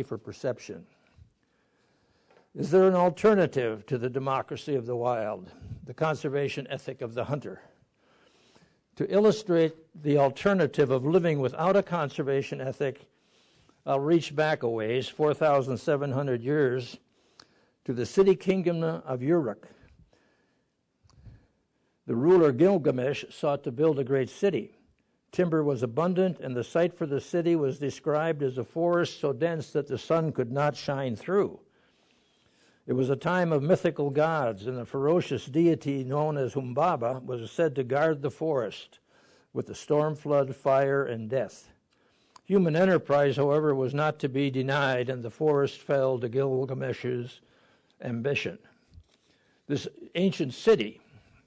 S1: for perception. Is there an alternative to the democracy of the wild, the conservation ethic of the hunter? To illustrate the alternative of living without a conservation ethic, I'll reach back a ways, 4,700 years, to the city kingdom of Uruk. The ruler Gilgamesh sought to build a great city. Timber was abundant, and the site for the city was described as a forest so dense that the sun could not shine through. It was a time of mythical gods, and a ferocious deity known as Humbaba was said to guard the forest with the storm, flood, fire, and death. Human enterprise, however, was not to be denied, and the forest fell to Gilgamesh's ambition. This ancient city,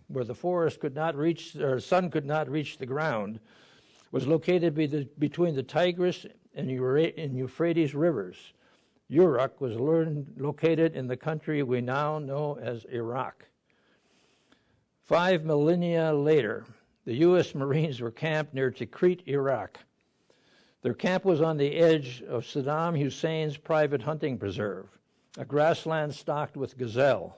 S1: where the forest could not reach, or sun could not reach the ground, was located between the Tigris and Euphrates rivers. Uruk was located in the country we now know as Iraq. 5 millennia later, the U.S. Marines were camped near Tikrit, Iraq. Their camp was on the edge of Saddam Hussein's private hunting preserve, a grassland stocked with gazelle.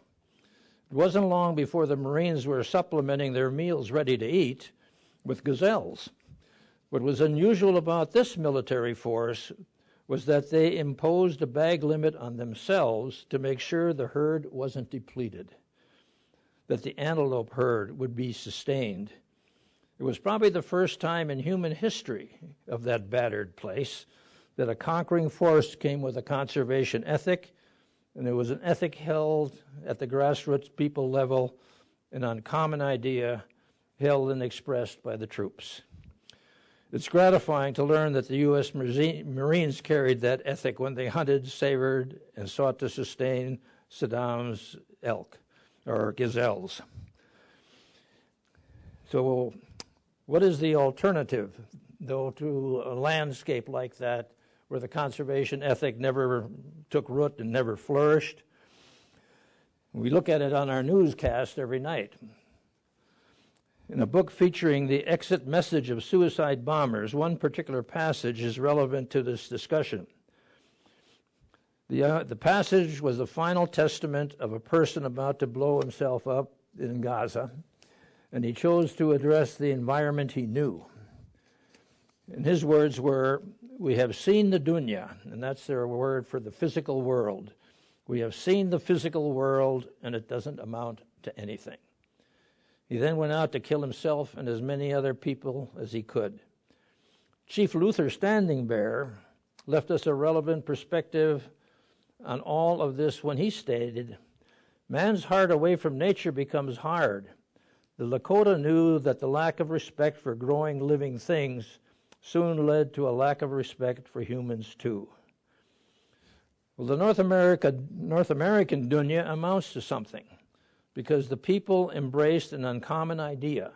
S1: It wasn't long before the Marines were supplementing their meals ready to eat with gazelles. What was unusual about this military force was that they imposed a bag limit on themselves to make sure the herd wasn't depleted, that the antelope herd would be sustained. It was probably the first time in human history of that battered place that a conquering force came with a conservation ethic, and it was an ethic held at the grassroots people level, an uncommon idea held and expressed by the troops. It's gratifying to learn that the U.S. Marines carried that ethic when they hunted, savored, and sought to sustain Saddam's elk, or gazelles. So what is the alternative, though, to a landscape like that where the conservation ethic never took root and never flourished? We look at it on our newscast every night. In a book featuring the exit message of suicide bombers, one particular passage is relevant to this discussion. The passage was the final testament of a person about to blow himself up in Gaza, and he chose to address the environment he knew. And his words were, "We have seen the dunya," and that's their word for the physical world. "We have seen the physical world, and it doesn't amount to anything." He then went out to kill himself and as many other people as he could. Chief Luther Standing Bear left us a relevant perspective on all of this when he stated, "Man's heart away from nature becomes hard. The Lakota knew that the lack of respect for growing living things soon led to a lack of respect for humans too." Well, the North American dunya amounts to something, because the people embraced an uncommon idea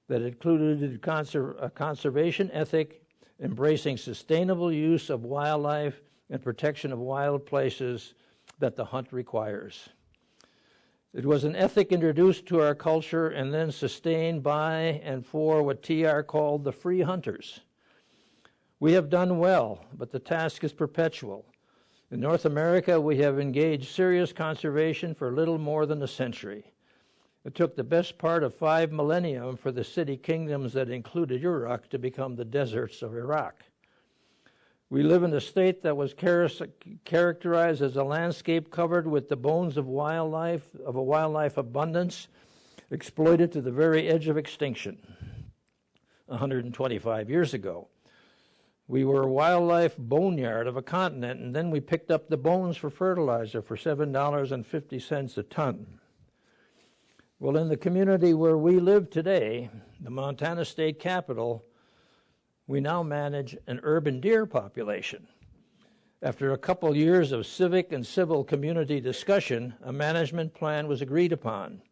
S1: that included a conservation ethic, embracing sustainable use of wildlife and protection of wild places that the hunt requires. It was an ethic introduced to our culture and then sustained by and for what T.R. called the free hunters. We have done well, but the task is perpetual. In North America, we have engaged serious conservation for little more than a century. It took the best part of 5 millennia for the city kingdoms that included Uruk to become the deserts of Iraq. We live in a state that was characterized as a landscape covered with the bones of a wildlife abundance, exploited to the very edge of extinction 125 years ago. We were a wildlife boneyard of a continent, and then we picked up the bones for fertilizer for $7.50 a ton. Well, in the community where we live today, the Montana state capital, we now manage an urban deer population. After a couple years of civic and civil community discussion, a management plan was agreed upon.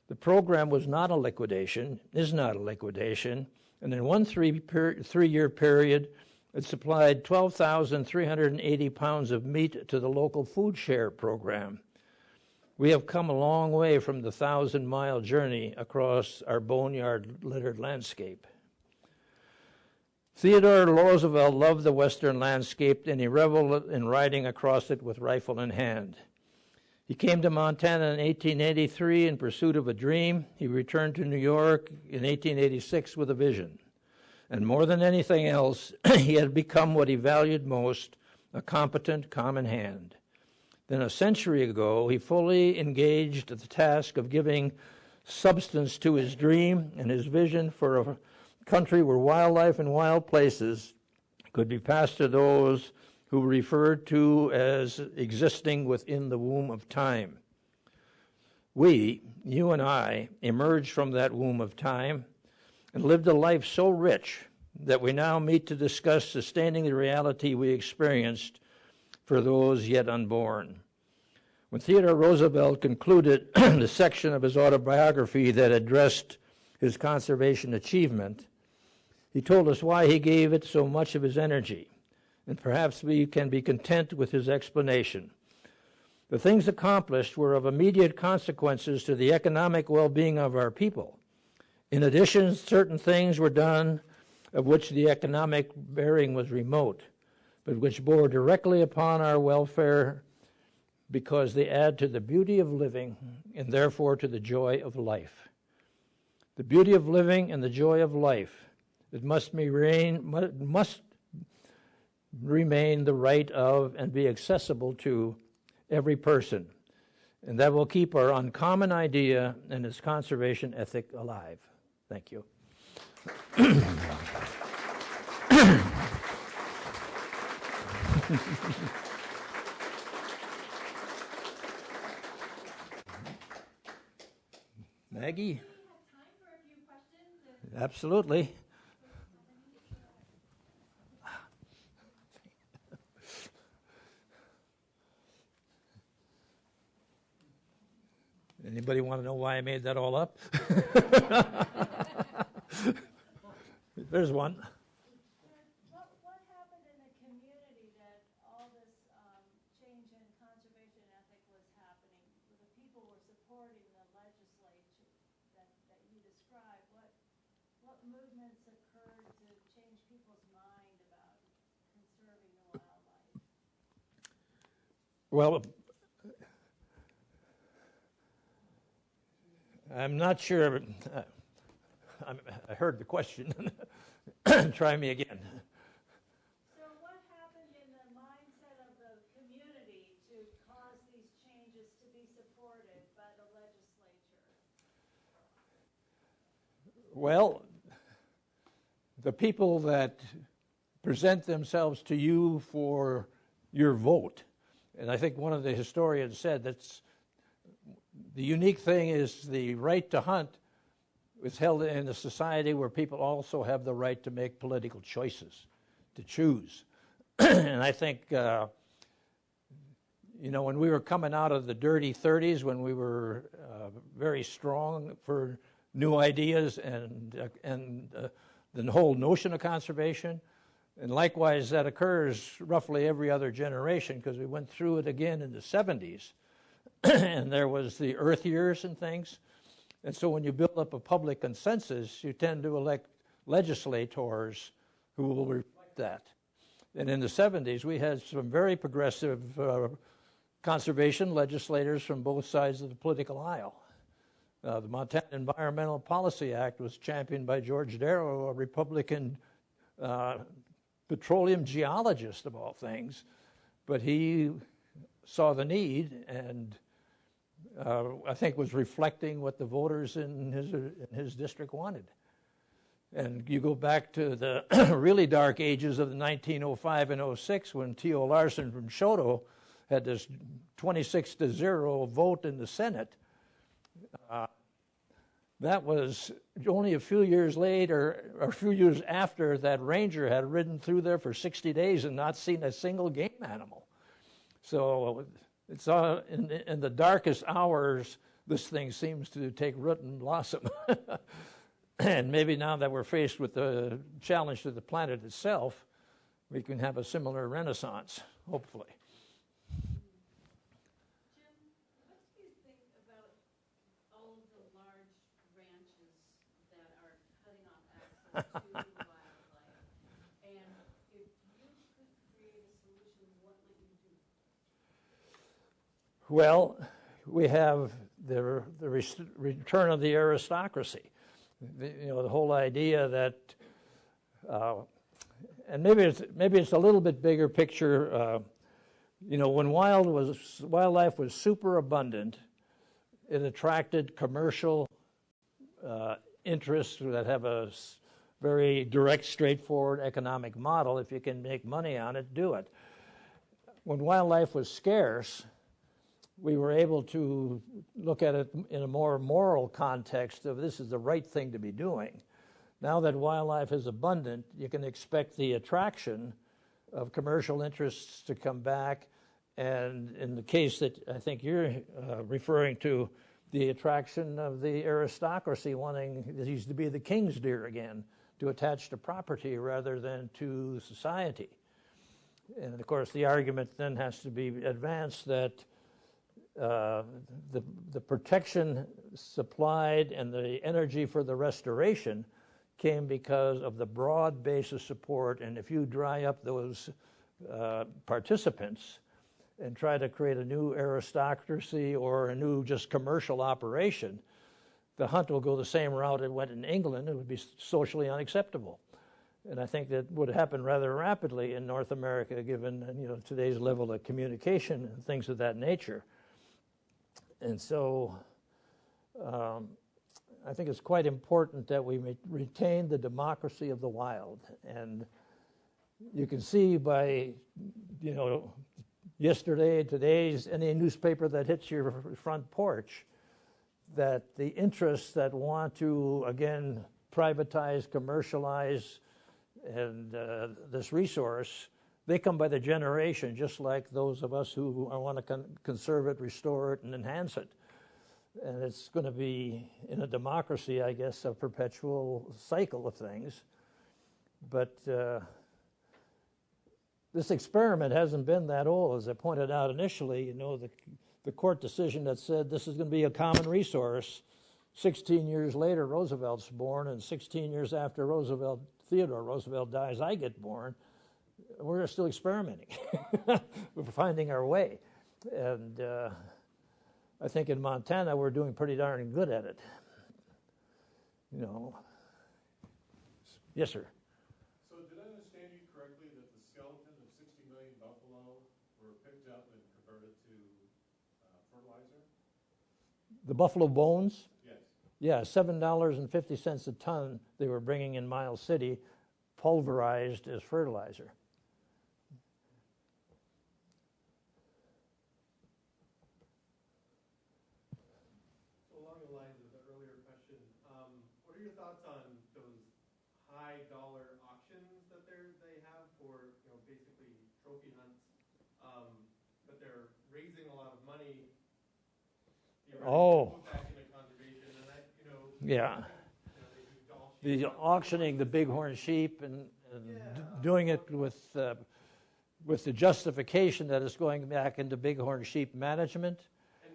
S1: The program was not a liquidation, is not a liquidation, and in one three-year period, it supplied 12,380 pounds of meat to the local food share program. We have come a long way from the 1,000-mile journey across our boneyard-littered landscape. Theodore Roosevelt loved the western landscape, and he reveled in riding across it with rifle in hand. He came to Montana in 1883 in pursuit of a dream. He returned to New York in 1886 with a vision. And more than anything else, he had become what he valued most, a competent common hand. Then a century ago, he fully engaged the task of giving substance to his dream and his vision for a country where wildlife and wild places could be passed to those who were referred to as existing within the womb of time. We, you and I, emerged from that womb of time and lived a life so rich that we now meet to discuss sustaining the reality we experienced for those yet unborn. When Theodore Roosevelt concluded the section of his autobiography that addressed his conservation achievement, he told us why he gave it so much of his energy, and perhaps we can be content with his explanation. The things accomplished were of immediate consequences to the economic well-being of our people. In addition, certain things were done of which the economic bearing was remote, but which bore directly upon our welfare because they add to the beauty of living and therefore to the joy of life. The beauty of living and the joy of life, it must remain the right of and be accessible to every person. And that will keep our uncommon idea and its conservation ethic alive. Thank you. Maggie? Absolutely. Anybody want to know why I made that all up? There's one.
S3: What happened in the community that all this change in conservation ethic was happening? The people were supporting the legislature that you described. What movements occurred to change people's mind about conserving the wildlife?
S1: Well, I'm not sure. I heard the question. Try me again.
S3: So what happened in the mindset of the community to cause these changes to be supported by the legislature?
S1: Well, the people that present themselves to you for your vote And I think one of the historians said that's the unique thing is the right to hunt was held in a society where people also have the right to make political choices, to choose. And I think, when we were coming out of the dirty 30s, when we were very strong for new ideas and the whole notion of conservation, and likewise that occurs roughly every other generation because we went through it again in the 70s, and there was the Earth years and things. And so when you build up a public consensus, you tend to elect legislators who will reflect that. And in the 70s, we had some very progressive conservation legislators from both sides of the political aisle. The Montana Environmental Policy Act was championed by George Darrow, a Republican petroleum geologist of all things, but he saw the need and I think was reflecting what the voters in his district wanted. And you go back to the really dark ages of the 1905 and 06 when T.O. Larson from Choteau had this 26-0 vote in the Senate. That was only a few years later, or a few years after that ranger had ridden through there for 60 days and not seen a single game animal. So it's in the darkest hours, this thing seems to take root and blossom. And maybe now that we're faced with the challenge to the planet itself, we can have a similar renaissance, hopefully.
S3: Jim, what do you think about all of the large ranches that are cutting off access to wildlife? And if you could create a solution, what would you do?
S1: Well, we have the return of the aristocracy. The whole idea that, and maybe it's a little bit bigger picture. When wildlife was super abundant, it attracted commercial interests that have a very direct, straightforward economic model. If you can make money on it, do it. When wildlife was scarce, we were able to look at it in a more moral context of this is the right thing to be doing. Now that wildlife is abundant, you can expect the attraction of commercial interests to come back. And in the case that I think you're referring to, the attraction of the aristocracy wanting these to be the king's deer again, to attach to property rather than to society. And of course, the argument then has to be advanced that the protection supplied and the energy for the restoration came because of the broad base of support. And if you dry up those participants and try to create a new aristocracy or a new just commercial operation, the hunt will go the same route it went in England. It would be socially unacceptable. And I think that would happen rather rapidly in North America, given today's level of communication and things of that nature. And so I think it's quite important that we retain the democracy of the wild. And you can see by, yesterday, today's, any newspaper that hits your front porch, that the interests that want to, again, privatize, commercialize, and this resource, they come by the generation, just like those of us who want to conserve it, restore it, and enhance it. And it's going to be, in a democracy, I guess, a perpetual cycle of things. But this experiment hasn't been that old. As I pointed out initially, the court decision that said this is going to be a common resource, 16 years later, Roosevelt's born, and 16 years after Theodore Roosevelt dies, I get born. We're still experimenting. We're finding our way. And I think in Montana, we're doing pretty darn good at it. Yes, sir.
S4: So did I understand you correctly that the skeleton of 60 million buffalo were picked up and converted to fertilizer?
S1: The buffalo bones?
S4: Yes.
S1: Yeah, $7.50 a ton they were bringing in Miles City, pulverized as fertilizer.
S5: raising a lot of money.
S1: Oh.
S5: Back into conservation, and that,
S1: Yeah.
S5: they do
S1: The auctioning the bighorn sheep and doing it with the justification that it's going back into bighorn sheep management.
S5: And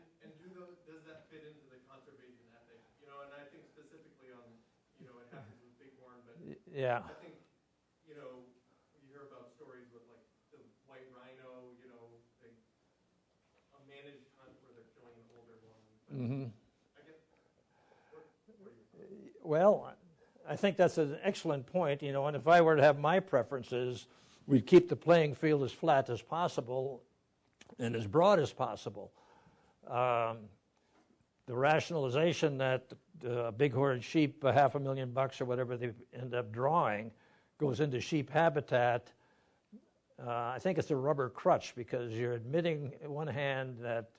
S5: does that fit into the conservation ethic? And I think specifically on, it happens with bighorn, but
S1: Yeah.
S5: I think, you hear about stories with like the white rhino, a managed hunt where they're killing an older one. But
S1: Mm-hmm.
S5: I guess, what are your thoughts?
S1: Well, I think that's an excellent point, and if I were to have my preferences, we'd keep the playing field as flat as possible and as broad as possible. The rationalization that bighorn sheep, $500,000 or whatever they end up drawing, goes into sheep habitat, I think it's a rubber crutch, because you're admitting on one hand that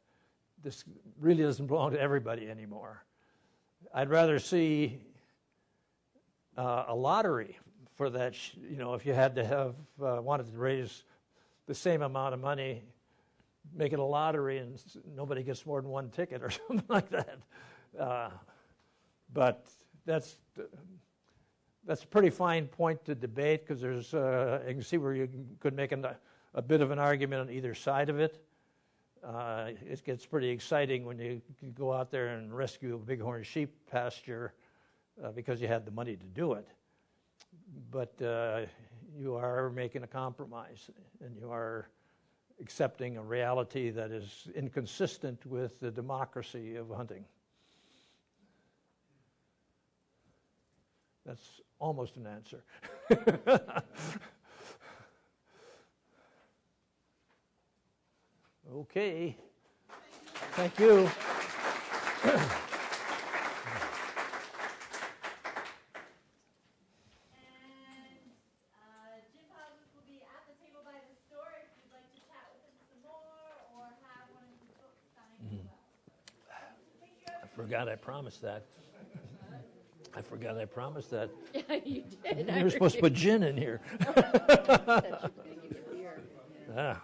S1: this really doesn't belong to everybody anymore. I'd rather see a lottery for that. If you had to have wanted to raise the same amount of money, make it a lottery and nobody gets more than one ticket or something like that. But that's a pretty fine point to debate, because there's you can see where you could make a bit of an argument on either side of it. It gets pretty exciting when you can go out there and rescue a bighorn sheep pasture because you had the money to do it. But you are making a compromise, and you are accepting a reality that is inconsistent with the democracy of hunting. That's almost an answer. Okay. Thank you.
S3: Jim Posewitz will be at the table by the store if you'd like to chat with him some more or have one of his books signed as well.
S1: I forgot I promised that.
S6: Yeah, you did.
S1: You were supposed to put gin in here.
S6: That you're going to give you a beer.
S1: Ah.